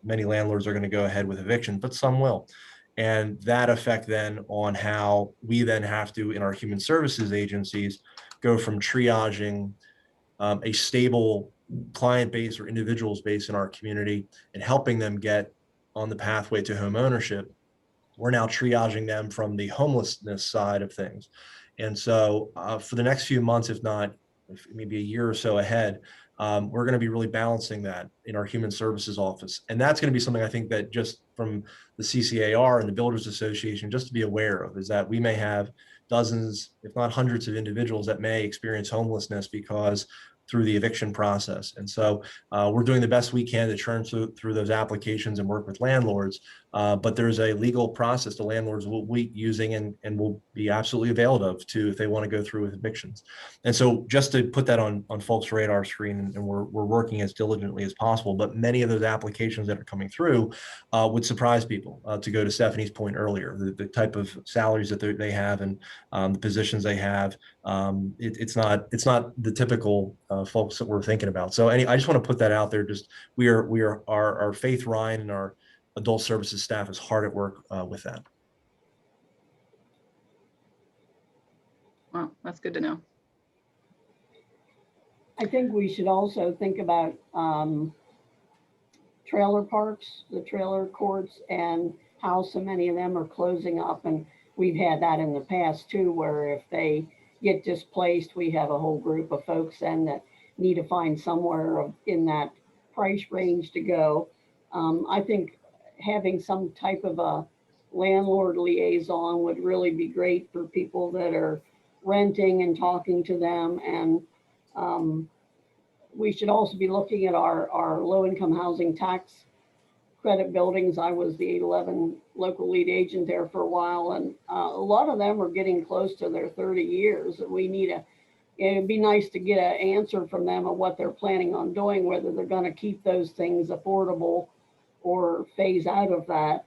many landlords are going to go ahead with evictions, but some will. And that effect then on how we then have to, in our human services agencies, go from triaging a stable client base or individuals base in our community and helping them get on the pathway to home ownership. We're now triaging them from the homelessness side of things. And so for the next few months, if not maybe a year or so ahead, we're going to be really balancing that in our human services office. And that's going to be something I think that just from the CCAR and the Builders Association, just to be aware of, is that we may have dozens, if not hundreds of individuals that may experience homelessness because through the eviction process. And so we're doing the best we can to churn through those applications and work with landlords. But there's a legal process the landlords will be using and will be absolutely available of to if they want to go through with evictions. And so just to put that on folks' radar screen, and we're working as diligently as possible, but many of those applications that are coming through would surprise people. To go to Stephanie's point earlier, the type of salaries that they have and the positions they have, it's not the typical folks that we're thinking about. So I just want to put that out there. Just our Faith Ryan and our adult services staff is hard at work with that. Wow, that's good to know. I think we should also think about trailer parks, the trailer courts, and how so many of them are closing up. And we've had that in the past too, where if they get displaced, we have a whole group of folks then that need to find somewhere in that price range to go. I think having some type of a landlord liaison would really be great for people that are renting and talking to them. And we should also be looking at our low-income housing tax credit buildings. I was the 811 local lead agent there for a while, and a lot of them are getting close to their 30 years. We need it'd be nice to get an answer from them of what they're planning on doing, whether they're going to keep those things affordable or phase out of that.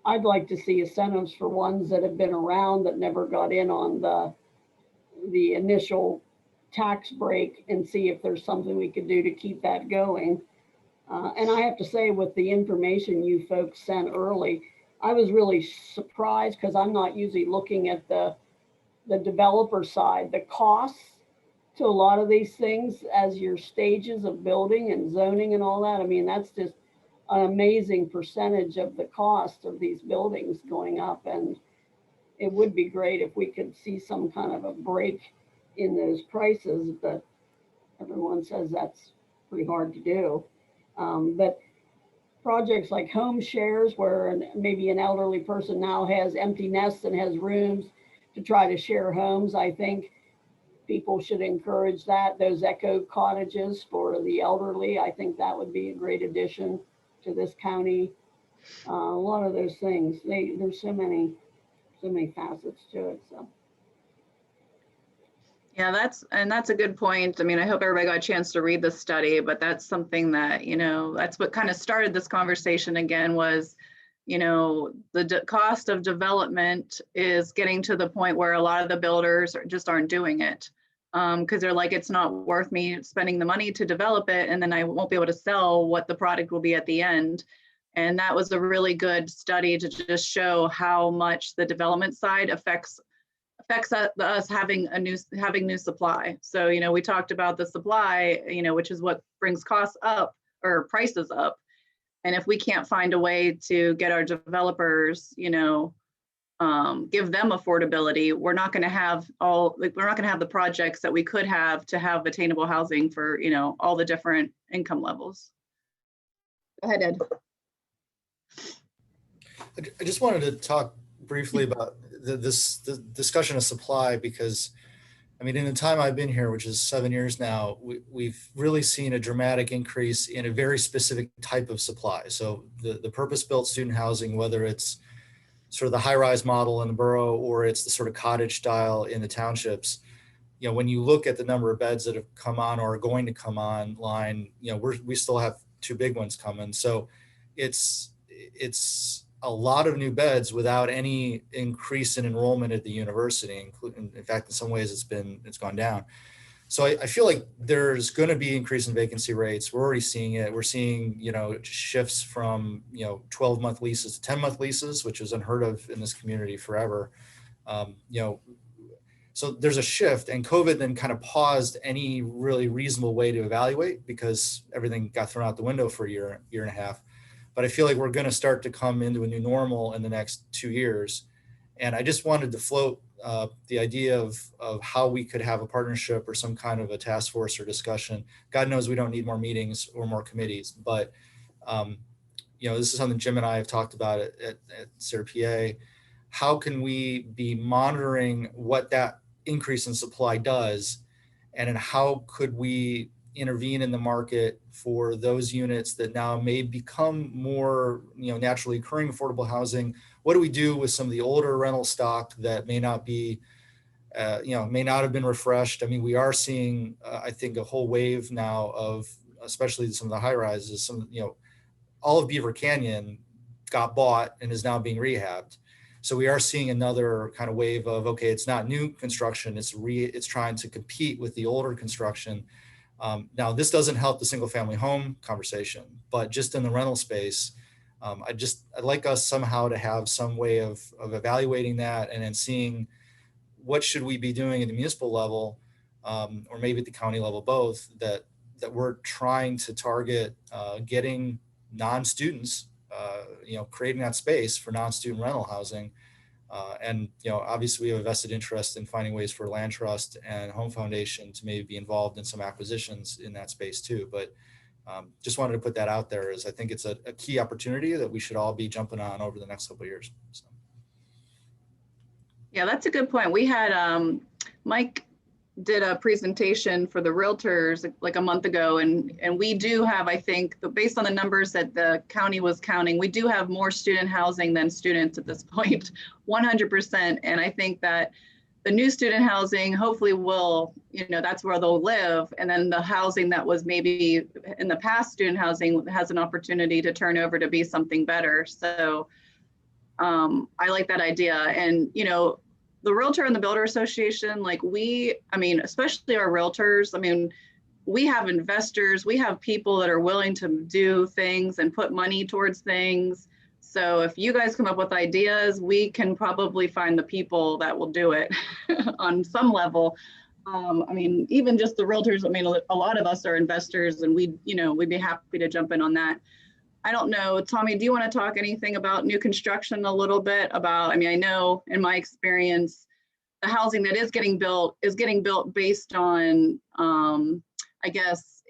I'd like to see incentives for ones that have been around that never got in on the initial tax break, and see if there's something we could do to keep that going. And I have to say, with the information you folks sent early, I was really surprised, because I'm not usually looking at the developer side, the costs to a lot of these things as your stages of building and zoning and all that. I mean, that's just an amazing percentage of the cost of these buildings going up. And it would be great if we could see some kind of a break in those prices, but everyone says that's pretty hard to do. But projects like home shares, where maybe an elderly person now has empty nests and has rooms to try to share homes, I think people should encourage that. Those echo cottages for the elderly, I think that would be a great addition to this county. A lot of those things, there's so many facets to it. So. Yeah, that's a good point. I mean, I hope everybody got a chance to read the study, but that's something that, that's what kind of started this conversation again was, the cost of development is getting to the point where a lot of the builders just aren't doing it. Because they're like, it's not worth me spending the money to develop it, and then I won't be able to sell what the product will be at the end. And that was a really good study to just show how much the development side affects us having new supply. So, we talked about the supply, which is what brings costs up or prices up. And if we can't find a way to get our developers, give them affordability, we're not going to have the projects that we could have to have attainable housing for, all the different income levels. Go ahead, Ed. I just wanted to talk briefly about the discussion of supply, because I mean, in the time I've been here, which is 7 years now, we've really seen a dramatic increase in a very specific type of supply. So the purpose-built student housing, whether it's sort of the high-rise model in the borough or it's the sort of cottage style in the townships, when you look at the number of beds that have come on or are going to come online, we still have 2 big ones coming. So it's a lot of new beds without any increase in enrollment at the university, including, in fact, in some ways it's gone down. So I feel like there's going to be increase in vacancy rates. We're already seeing it. We're seeing, shifts from, 12-month leases to 10-month leases, which is unheard of in this community forever. So there's a shift, and COVID then kind of paused any really reasonable way to evaluate, because everything got thrown out the window for a year and a half. But I feel like we're going to start to come into a new normal in the next 2 years. And I just wanted to float the idea of how we could have a partnership or some kind of a task force or discussion. God knows we don't need more meetings or more committees, but this is something Jim and I have talked about at CRPA. How can we be monitoring what that increase in supply does, and in how could we intervene in the market for those units that now may become more, naturally occurring affordable housing. What do we do with some of the older rental stock that may not be, may not have been refreshed? I mean, we are seeing, I think, a whole wave now of, especially some of the high rises, all of Beaver Canyon got bought and is now being rehabbed. So we are seeing another kind of wave of, okay, it's not new construction, it's trying to compete with the older construction. Now, this doesn't help the single family home conversation, but just in the rental space, I'd like us somehow to have some way of evaluating that and then seeing what should we be doing at the municipal level, or maybe at the county level, both, that we're trying to target getting non-students, creating that space for non-student rental housing. And obviously we have a vested interest in finding ways for Land Trust and Home Foundation to maybe be involved in some acquisitions in that space too. But just wanted to put that out there, as I think it's a key opportunity that we should all be jumping on over the next couple of years. So. Yeah, that's a good point. We had Mike did a presentation for the realtors like a month ago, and we do have, I think, based on the numbers that the county was counting, we do have more student housing than students at this point, 100%. And I think that the new student housing hopefully will, that's where they'll live. And then the housing that was maybe in the past student housing has an opportunity to turn over to be something better. So I like that idea. And, the Realtor and the Builder Association, especially our realtors, we have investors, we have people that are willing to do things and put money towards things. So if you guys come up with ideas, we can probably find the people that will do it on some level. Even just the realtors, a lot of us are investors, and we'd be happy to jump in on that. I don't know, Tommy, do you want to talk anything about new construction a little bit about, I know in my experience, the housing that is getting built based on, I guess,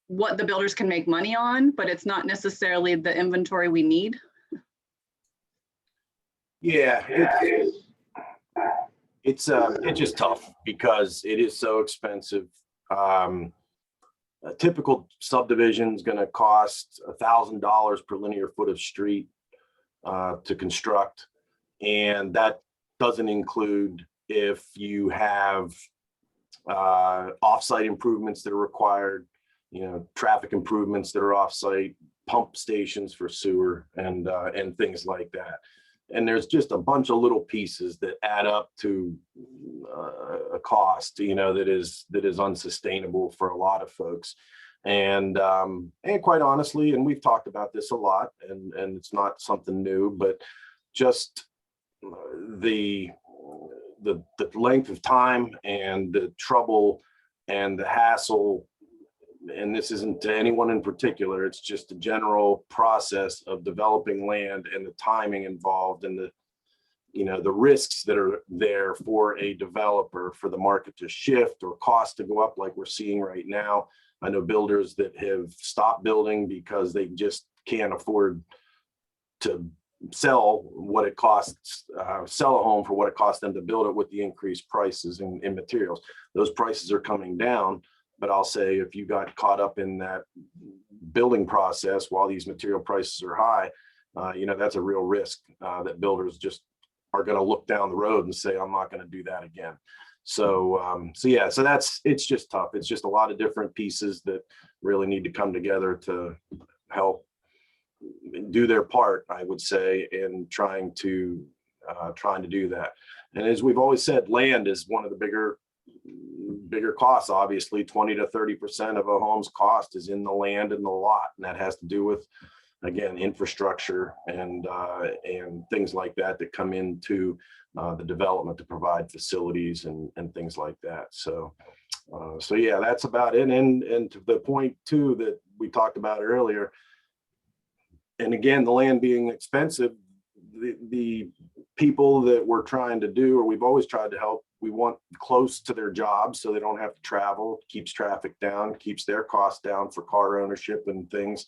what the builders can make money on, but it's not necessarily the inventory we need. Yeah, it's just tough because it is so expensive. A typical subdivision is going to cost $1,000 per linear foot of street to construct, and that doesn't include if you have off-site improvements that are required, traffic improvements that are off-site, pump stations for sewer, and things like that. And there's just a bunch of little pieces that add up to a cost, that is unsustainable for a lot of folks. And quite honestly, and we've talked about this a lot, and it's not something new, but just the length of time and the trouble and the hassle, and this isn't to anyone in particular, it's just a general process of developing land and the timing involved and the risks that are there for a developer, for the market to shift or cost to go up like we're seeing right now. I know builders that have stopped building because they just can't afford to sell what it costs, sell a home for what it costs them to build it with the increased prices in materials. Those prices are coming down. But I'll say if you got caught up in that building process while these material prices are high, that's a real risk that builders just are going to look down the road and say, I'm not going to do that again. So it's just tough. It's just a lot of different pieces that really need to come together to help do their part, I would say, in trying to do that. And as we've always said, land is one of the bigger costs. Obviously 20 to 30% of a home's cost is in the land and the lot, and that has to do with, again, infrastructure and things like that come into the development to provide facilities and things like that. So yeah, that's about it. And to the point too that we talked about earlier, and again, the land being expensive, the people that we're trying to do, or we've always tried to help, we want close to their jobs so they don't have to travel, keeps traffic down, keeps their costs down for car ownership and things,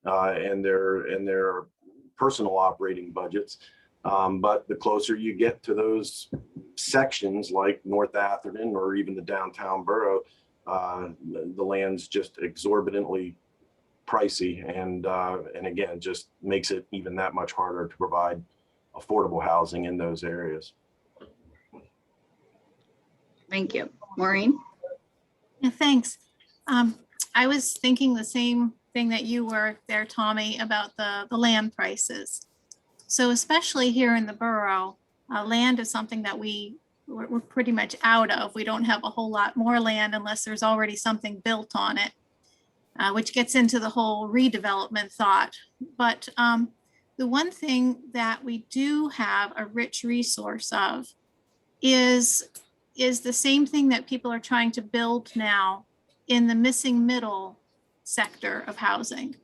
and their personal operating budgets. But the closer you get to those sections like North Atherton or even the downtown borough, the land's just exorbitantly pricey, and again, just makes it even that much harder to provide affordable housing in those areas. Thank you. Maureen? Yeah, thanks. I was thinking the same thing that you were there, Tommy, about the land prices. So especially here in the borough, land is something that we're pretty much out of. We don't have a whole lot more land unless there's already something built on it, which gets into the whole redevelopment thought. But the one thing that we do have a rich resource of is the same thing that people are trying to build now in the missing middle sector of housing.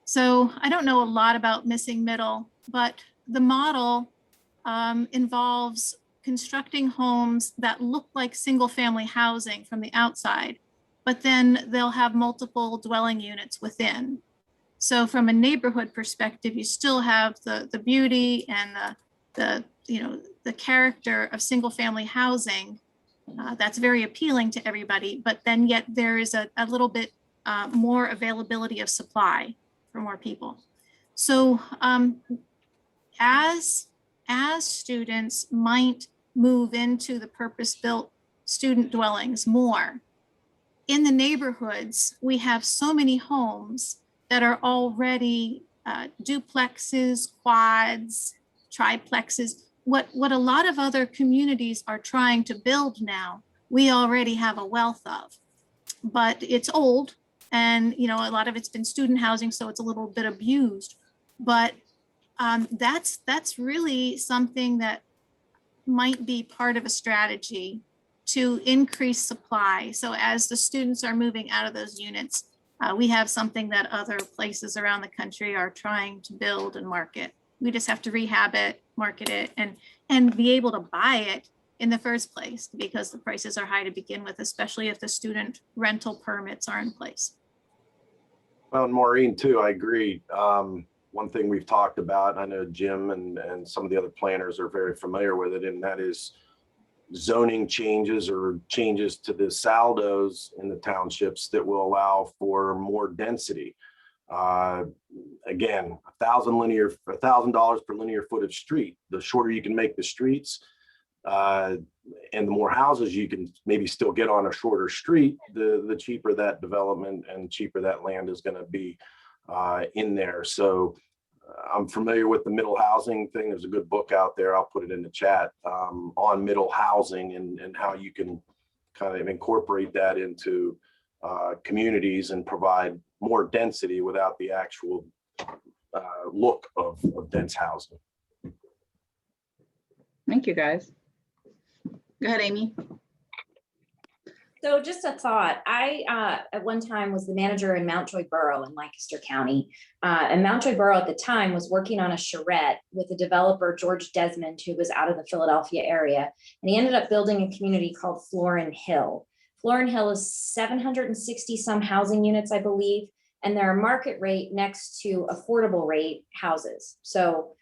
So I don't know a lot about missing middle, but the model involves constructing homes that look like single family housing from the outside, but then they'll have multiple dwelling units within. So from a neighborhood perspective, you still have the beauty and the character of single family housing that's very appealing to everybody, but then yet there is a little bit more availability of supply for more people. So as students might move into the purpose-built student dwellings more, in the neighborhoods, we have so many homes that are already duplexes, quads, triplexes. What a lot of other communities are trying to build now, we already have a wealth of, but it's old, and a lot of it's been student housing, so it's a little bit abused. But that's really something that might be part of a strategy to increase supply. So as the students are moving out of those units, we have something that other places around the country are trying to build and market. We just have to rehab it, market it, and be able to buy it in the first place, because the prices are high to begin with, especially if the student rental permits are in place. Well, and Maureen too, I agree. One thing we've talked about, I know Jim and some of the other planners are very familiar with it, and that is zoning changes or changes to the saldos in the townships that will allow for more density. Again, $1,000 per linear foot of street. The shorter you can make the streets, and the more houses you can maybe still get on a shorter street, the cheaper that development and cheaper that land is going to be in there. So I'm familiar with the middle housing thing. There's a good book out there, I'll put it in the chat, on middle housing and how you can kind of incorporate that into communities and provide more density without the actual look of dense housing. Thank you, guys. Go ahead, Amy. So just a thought, I at one time was the manager in Mountjoy Borough in Lancaster County. And Mountjoy Borough at the time was working on a charrette with a developer, George Desmond, who was out of the Philadelphia area. And he ended up building a community called Florin Hill. Florin Hill is 760 some housing units, I believe. And they're a market rate next to affordable rate houses. So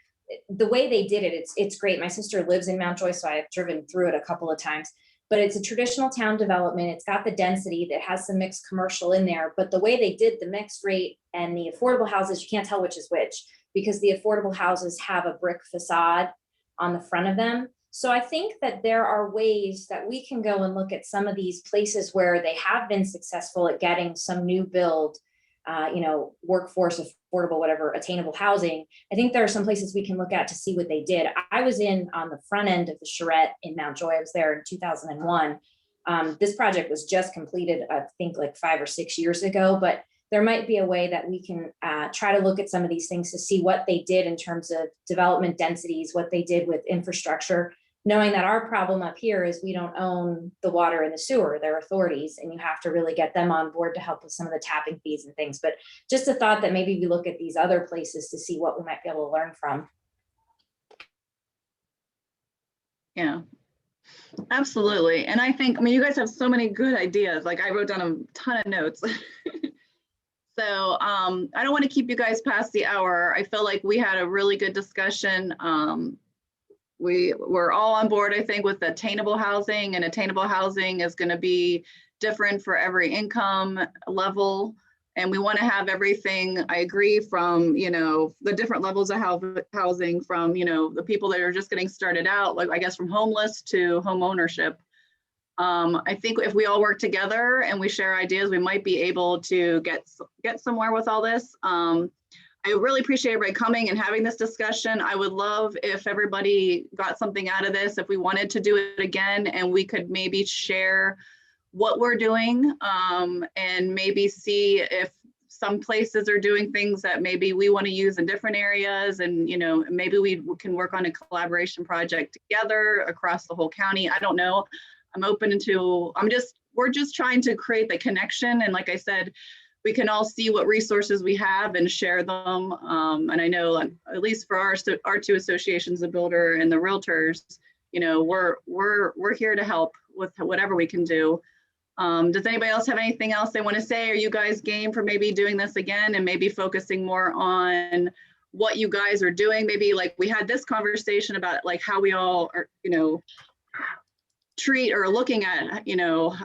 the way they did it, it's great. My sister lives in Mountjoy, so I've driven through it a couple of times. But it's a traditional town development. It's got the density that has some mixed commercial in there. But the way they did the mixed rate and the affordable houses, you can't tell which is which, because the affordable houses have a brick facade on the front of them. So I think that there are ways that we can go and look at some of these places where they have been successful at getting some new build, workforce, affordable, whatever, attainable housing. I think there are some places we can look at to see what they did. I was in on the front end of the charrette in Mountjoy. I was there in 2001. This project was just completed, I think, like 5 or 6 years ago, but there might be a way that we can try to look at some of these things to see what they did in terms of development densities, what they did with infrastructure, knowing that our problem up here is we don't own the water and the sewer. They're authorities, and you have to really get them on board to help with some of the tapping fees and things. But just a thought that maybe we look at these other places to see what we might be able to learn from. Yeah, absolutely. And I think, you guys have so many good ideas. Like, I wrote down a ton of notes. So I don't want to keep you guys past the hour. I feel like we had a really good discussion. we're all on board, I think, with attainable housing, and attainable housing is going to be different for every income level. And we want to have everything, I agree, from, you know, the different levels of housing, from, you know, the people that are just getting started out, like I guess from homeless to home ownership. I think if we all work together and we share ideas, we might be able to get somewhere with all this. I really appreciate everybody coming and having this discussion. I would love if everybody got something out of this, if we wanted to do it again, and we could maybe share what we're doing, and maybe see if some places are doing things that maybe we want to use in different areas, and, you know, maybe we can work on a collaboration project together across the whole county. I don't know. I'm open to, we're just trying to create the connection. And like I said, we can all see what resources we have and share them. And I know, at least for our two associations, the builder and the realtors, you know, we're here to help with whatever we can do. Does anybody else have anything else they want to say? Are you guys game for maybe doing this again and maybe focusing more on what you guys are doing? Maybe like we had this conversation about like how we all are, you know, treat or looking at, you know,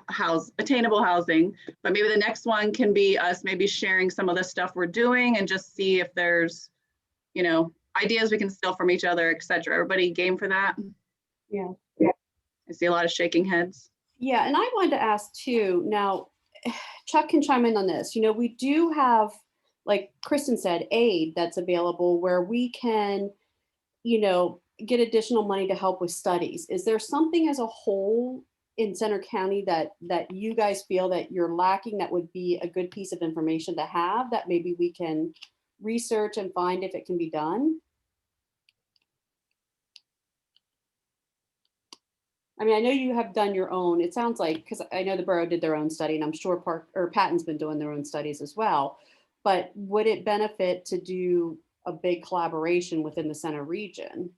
attainable housing, but maybe the next one can be us maybe sharing some of the stuff we're doing and just see if there's, you know, ideas we can steal from each other, etc. Everybody game for that? Yeah. I see a lot of shaking heads. Yeah, and I wanted to ask too, now, Chuck can chime in on this. You know, we do have, like Kristen said, aid that's available where we can, you know, get additional money to help with studies. Is there something as a whole in Center County that you guys feel that you're lacking that would be a good piece of information to have that maybe we can research and find if it can be done? I mean, I know you have done your own, it sounds like, because I know the borough did their own study, and I'm sure Patton's been doing their own studies as well. But would it benefit to do a big collaboration within the center region?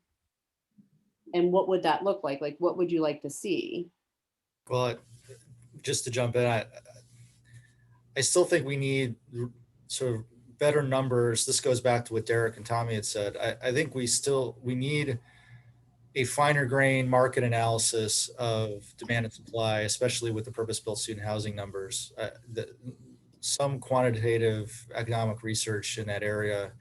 And what would that look like? Like, what would you like to see? Well, just to jump in, I still think we need sort of better numbers. This goes back to what Derek and Tommy had said. I think we need a finer grain market analysis of demand and supply, especially with the purpose-built student housing numbers. Some quantitative economic research in that area,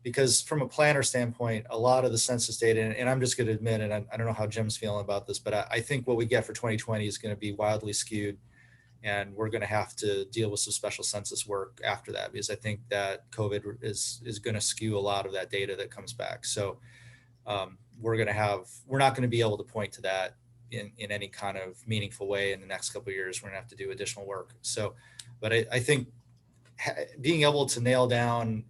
because from a planner standpoint, a lot of the census data, and I'm just going to admit, and I don't know how Jim's feeling about this, but I think what we get for 2020 is going to be wildly skewed, and we're going to have to deal with some special census work after that, because I think that COVID is going to skew a lot of that data that comes back. So we're not going to be able to point to that in any kind of meaningful way in the next couple of years. We're going to have to do additional work. So, but I think being able to nail down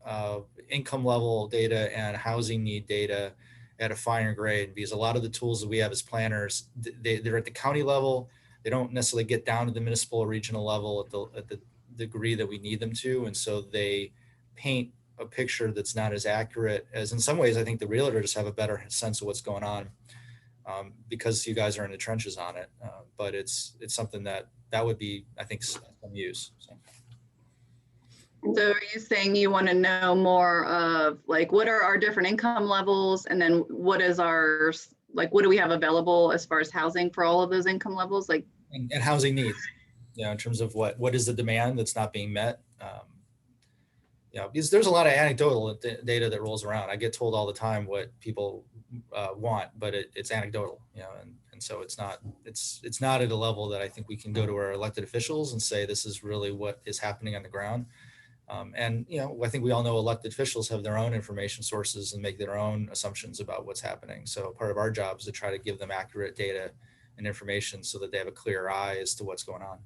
income level data and housing need data at a finer grade, because a lot of the tools that we have as planners, they're at the county level. They don't necessarily get down to the municipal or regional level at the degree that we need them to. And so they paint a picture that's not as accurate as, in some ways, I think the realtors have a better sense of what's going on because you guys are in the trenches on it. But it's something that would be, I think, some use. So are you saying you want to know more of like, what are our different income levels? And then what is our, like, what do we have available as far as housing for all of those income levels? Like, and housing needs, you know, in terms of what is the demand that's not being met? You know, because there's a lot of anecdotal data that rolls around. I get told all the time what people want, but it's anecdotal, you know, and so it's not at a level that I think we can go to our elected officials and say, this is really what is happening on the ground. And, you know, I think we all know elected officials have their own information sources and make their own assumptions about what's happening. So part of our job is to try to give them accurate data and information so that they have a clear eye as to what's going on.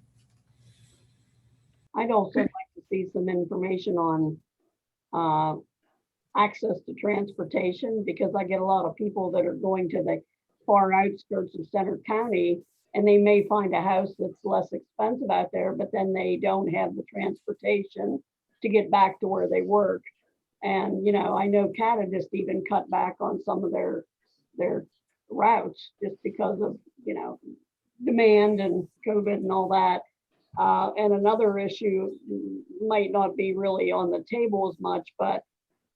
I'd also like to see some information on access to transportation, because I get a lot of people that are going to the far outskirts of Center County, and they may find a house that's less expensive out there, but then they don't have the transportation to get back to where they work. And, you know, I know CATA just even cut back on some of their routes just because of, you know, demand and COVID and all that. And another issue might not be really on the table as much, but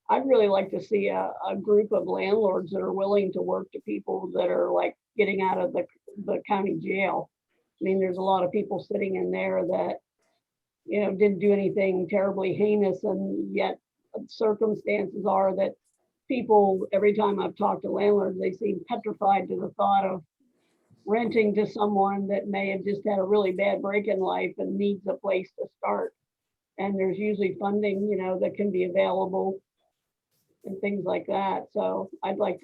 I'd really like to see a group of landlords that are willing to work to people that are like getting out of the county jail. I mean, there's a lot of people sitting in there that, you know, didn't do anything terribly heinous, and yet circumstances are that people, every time I've talked to landlords, they seem petrified to the thought of renting to someone that may have just had a really bad break in life and needs a place to start. And there's usually funding, you know, that can be available and things like that. So I'd like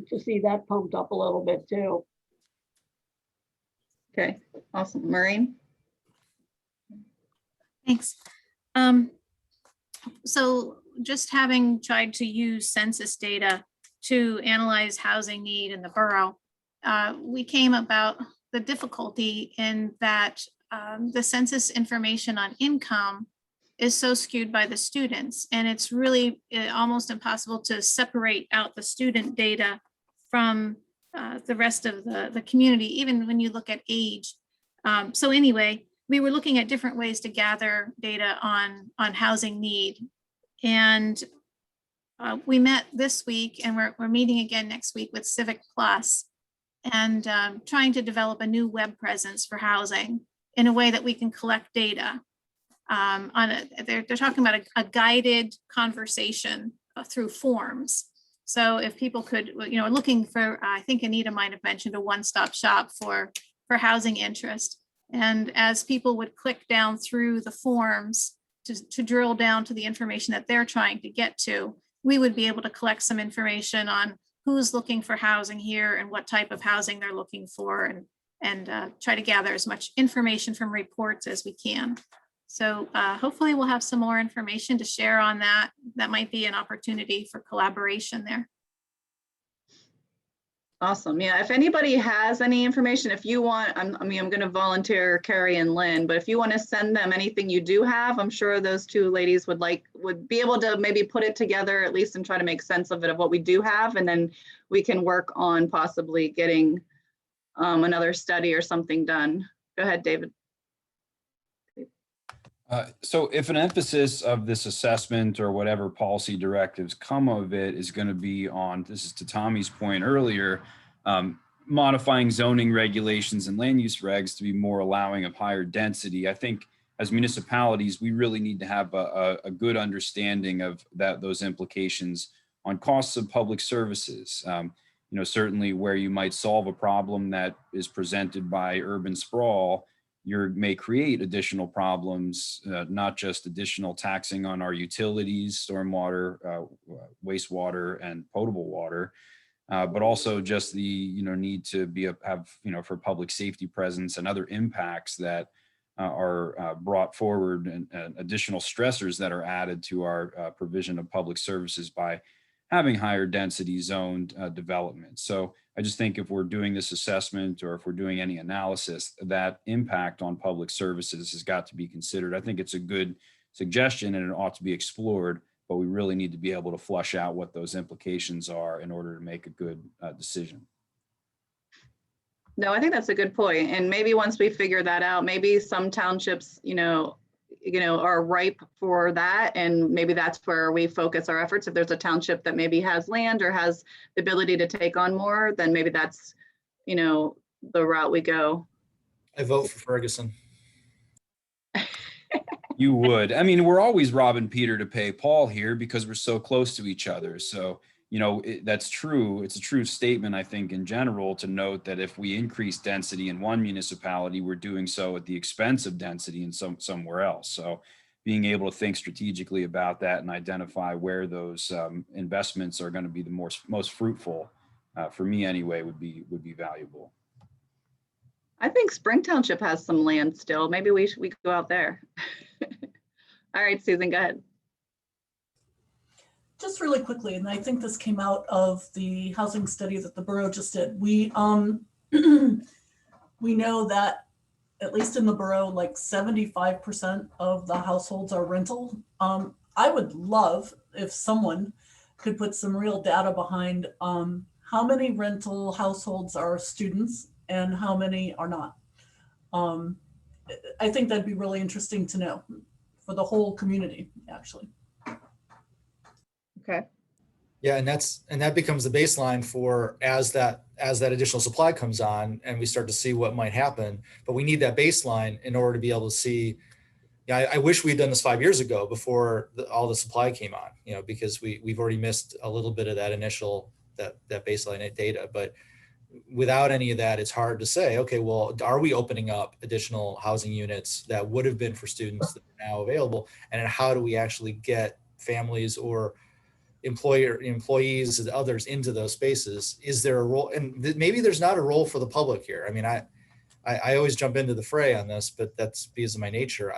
to see that pumped up a little bit too. Okay, awesome. Maureen? Thanks. So just having tried to use census data to analyze housing need in the borough, we came about the difficulty in that the census information on income is so skewed by the students, and it's really almost impossible to separate out the student data from the rest of the community, even when you look at age. So anyway, we were looking at different ways to gather data on housing need. And we met this week, and we're meeting again next week with Civic Plus, and trying to develop a new web presence for housing in a way that we can collect data. They're talking about a guided conversation through forms. So if people could, you know, looking for, I think Anita might have mentioned a one-stop shop for housing interest. And as people would click down through the forms to drill down to the information that they're trying to get to, we would be able to collect some information on who's looking for housing here and what type of housing they're looking for, and try to gather as much information from reports as we can. So hopefully we'll have some more information to share on that. That might be an opportunity for collaboration there. Awesome. Yeah, if anybody has any information, if you want, I'm going to volunteer Carrie and Lynn, but if you want to send them anything you do have, I'm sure those two ladies would be able to maybe put it together at least and try to make sense of it, of what we do have. And then we can work on possibly getting another study or something done. Go ahead, David. So if an emphasis of this assessment or whatever policy directives come of it is going to be on, this is to Tommy's point earlier, modifying zoning regulations and land use regs to be more allowing of higher density, I think as municipalities, we really need to have a good understanding of those implications on costs of public services. You know, certainly where you might solve a problem that is presented by urban sprawl, you may create additional problems, not just additional taxing on our utilities, stormwater, wastewater, and potable water, but also just the need to have for public safety presence and other impacts that are brought forward, and additional stressors that are added to our provision of public services by having higher density zoned development. So I just think if we're doing this assessment or if we're doing any analysis, that impact on public services has got to be considered. I think it's a good suggestion and it ought to be explored, but we really need to be able to flush out what those implications are in order to make a good decision. No, I think that's a good point. And maybe once we figure that out, maybe some townships, are ripe for that. And maybe that's where we focus our efforts. If there's a township that maybe has land or has the ability to take on more, then maybe that's, the route we go. I vote for Ferguson. You would. I mean, we're always robbing Peter to pay Paul here because we're so close to each other. So, that's true. It's a true statement, I think, in general, to note that if we increase density in one municipality, we're doing so at the expense of density in somewhere else. So being able to think strategically about that and identify where those investments are going to be the most fruitful, for me anyway, would be valuable. I think Spring Township has some land still. Maybe we go out there. All right, Susan, go ahead. Just really quickly, and I think this came out of the housing study that the borough just did. We know that at least in the borough, like 75% of the households are rental. I would love if someone could put some real data behind how many rental households are students and how many are not. I think that'd be really interesting to know for the whole community, actually. Okay. Yeah, and that becomes the baseline for as that additional supply comes on and we start to see what might happen. But we need that baseline in order to be able to see. Yeah, I wish we'd done this 5 years ago before all the supply came on, because we've already missed a little bit of that initial that baseline data. But without any of that, it's hard to say, okay, well, are we opening up additional housing units that would have been for students that are now available? And then how do we actually get families or employees and others into those spaces? Is there a role? And maybe there's not a role for the public here. I mean, I always jump into the fray on this, but that's because of my nature.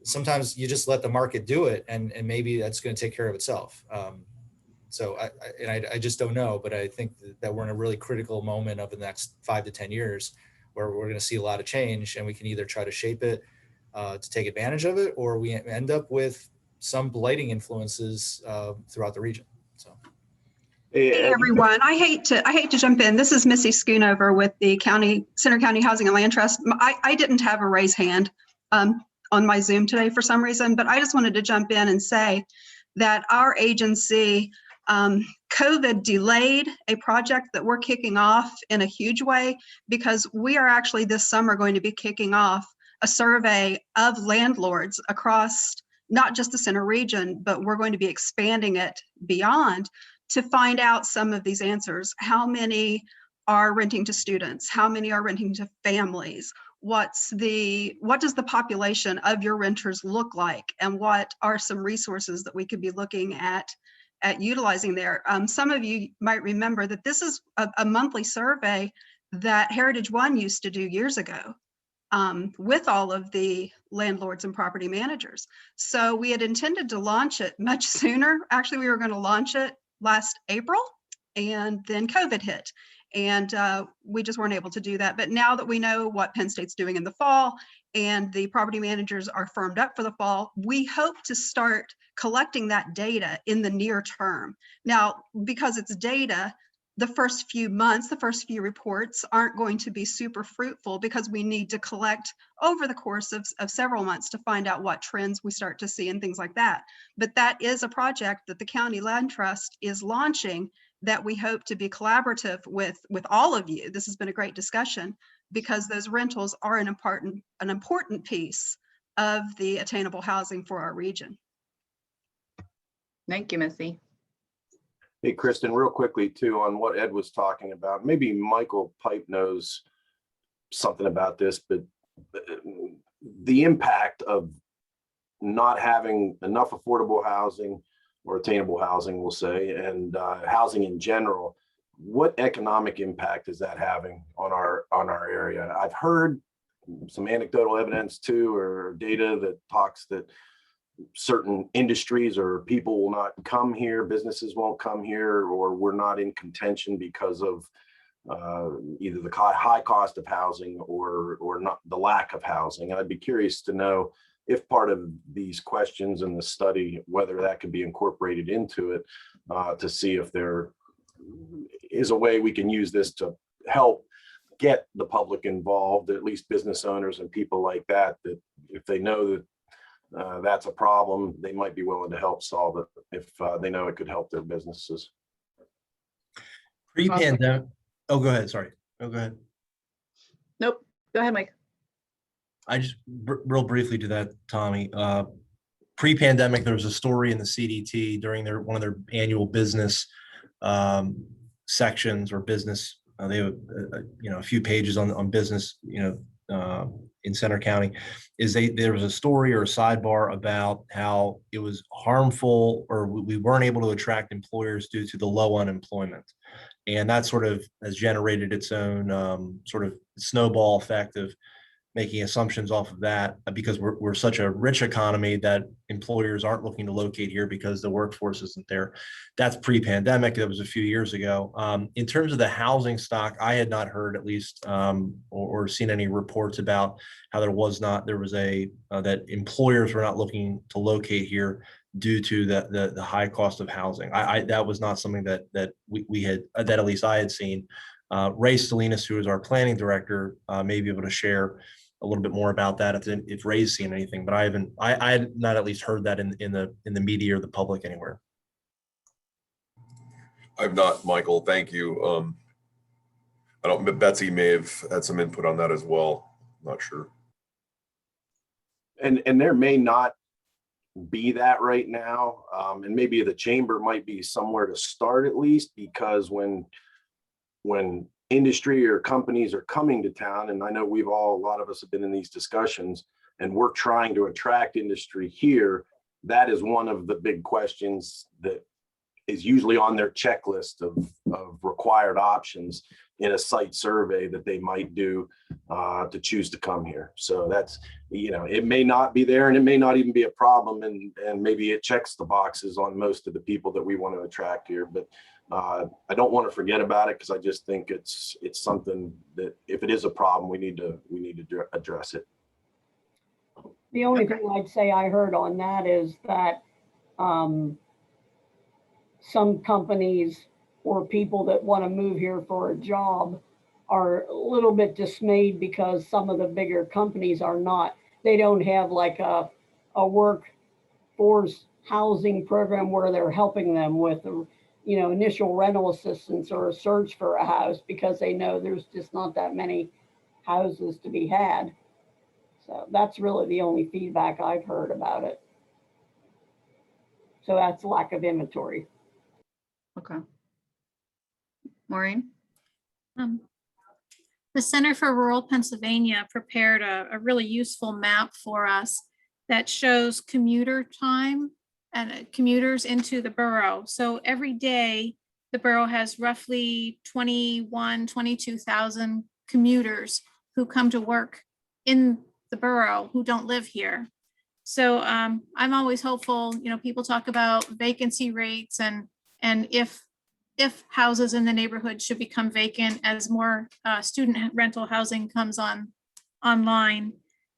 Sometimes you just let the market do it, and maybe that's going to take care of itself. So I just don't know, but I think that we're in a really critical moment of the next 5 to 10 years where we're going to see a lot of change, and we can either try to shape it to take advantage of it, or we end up with some blighting influences throughout the region. So. Hey everyone, I hate to jump in. This is Missy Schoonover with the Center County Housing and Land Trust. I didn't have a raise hand on my Zoom today for some reason, but I just wanted to jump in and say that our agency, COVID delayed a project that we're kicking off in a huge way, because we are actually this summer going to be kicking off a survey of landlords across not just the center region, but we're going to be expanding it beyond to find out some of these answers. How many are renting to students? How many are renting to families? What does the population of your renters look like? And what are some resources that we could be looking at utilizing there? Some of you might remember that this is a monthly survey that Heritage One used to do years ago with all of the landlords and property managers. So we had intended to launch it much sooner. Actually, we were going to launch it last April, and then COVID hit. And we just weren't able to do that. But now that we know what Penn State's doing in the fall and the property managers are firmed up for the fall, we hope to start collecting that data in the near term. Now, because it's data, the first few months, the first few reports aren't going to be super fruitful, because we need to collect over the course of several months to find out what trends we start to see and things like that. But that is a project that the County Land Trust is launching that we hope to be collaborative with all of you. This has been a great discussion, because those rentals are an important piece of the attainable housing for our region. Thank you, Missy. Hey, Kristen, real quickly too, on what Ed was talking about, maybe Michael Pipe knows something about this, but the impact of not having enough affordable housing or attainable housing, we'll say, and housing in general, what economic impact is that having on our area? I've heard some anecdotal evidence too, or data that talks that certain industries or people will not come here, businesses won't come here, or we're not in contention because of either the high cost of housing or not the lack of housing. And I'd be curious to know if part of these questions in the study, whether that could be incorporated into it to see if there is a way we can use this to help get the public involved, at least business owners and people like that, that if they know that that's a problem, they might be willing to help solve it if they know it could help their businesses. Pre-pandemic. Oh, go ahead. Sorry. Oh, go ahead. Nope. Go ahead, Mike. I just real briefly to that, Tommy. Pre-pandemic, there was a story in the CDT during one of their annual business sections or business. They have a few pages on business. In Center County, there was a story or a sidebar about how it was harmful, or we weren't able to attract employers due to the low unemployment, and that sort of has generated its own sort of snowball effect of making assumptions off of that, because we're such a rich economy that employers aren't looking to locate here because the workforce isn't there. That's pre-pandemic. That was a few years ago. In terms of the housing stock, I had not heard, at least, or seen any reports about how that employers were not looking to locate here due to the high cost of housing. That was not something that we had, that at least I had seen. Ray Salinas, who is our planning director, may be able to share a little bit more about that if Ray's seen anything, but I had not at least heard that in the media or the public anywhere. I've not, Michael. Thank you. I don't. Betsy may have had some input on that as well. Not sure. And there may not be that right now, and maybe the chamber might be somewhere to start at least, because when industry or companies are coming to town, and I know a lot of us have been in these discussions, and we're trying to attract industry here, that is one of the big questions that is usually on their checklist of required options in a site survey that they might do to choose to come here. So that's, it may not be there, and it may not even be a problem, and maybe it checks the boxes on most of the people that we want to attract here. But I don't want to forget about it, because I just think it's something that if it is a problem, we need to address it. The only thing I'd say I heard on that is that some companies or people that want to move here for a job are a little bit dismayed because some of the bigger companies they don't have like a workforce housing program where they're helping them with initial rental assistance or a search for a house, because they know there's just not that many houses to be had. So that's really the only feedback I've heard about it. So that's lack of inventory. Okay. Maureen? The Center for Rural Pennsylvania prepared a really useful map for us that shows commuter time and commuters into the borough. So every day, the borough has roughly 22,000 commuters who come to work in the borough who don't live here. So I'm always hopeful, people talk about vacancy rates and if houses in the neighborhood should become vacant as more student rental housing comes online.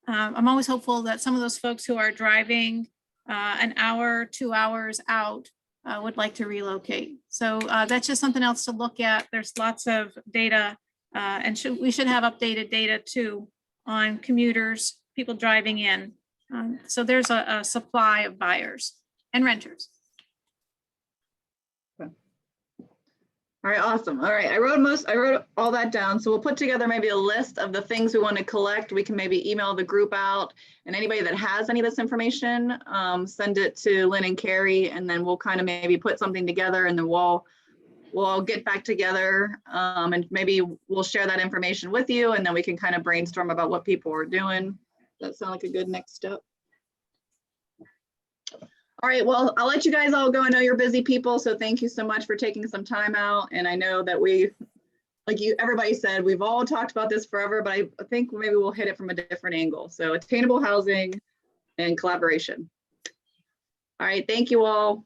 I'm always hopeful that some of those folks who are driving an hour, 2 hours out would like to relocate. So that's just something else to look at. There's lots of data and we should have updated data too on commuters, people driving in. So there's a supply of buyers and renters. All right, awesome. All right, I wrote all that down. So we'll put together maybe a list of the things we want to collect. We can maybe email the group out, and anybody that has any of this information, send it to Lynn and Carrie, and then we'll kind of maybe put something together, and then we'll all get back together, and maybe we'll share that information with you, and then we can kind of brainstorm about what people are doing. That sound like a good next step? All right, well, I'll let you guys all go. I know you're busy people, so thank you so much for taking some time out. And I know that everybody said, we've all talked about this forever, but I think maybe we'll hit it from a different angle. So attainable housing and collaboration. All right, thank you all.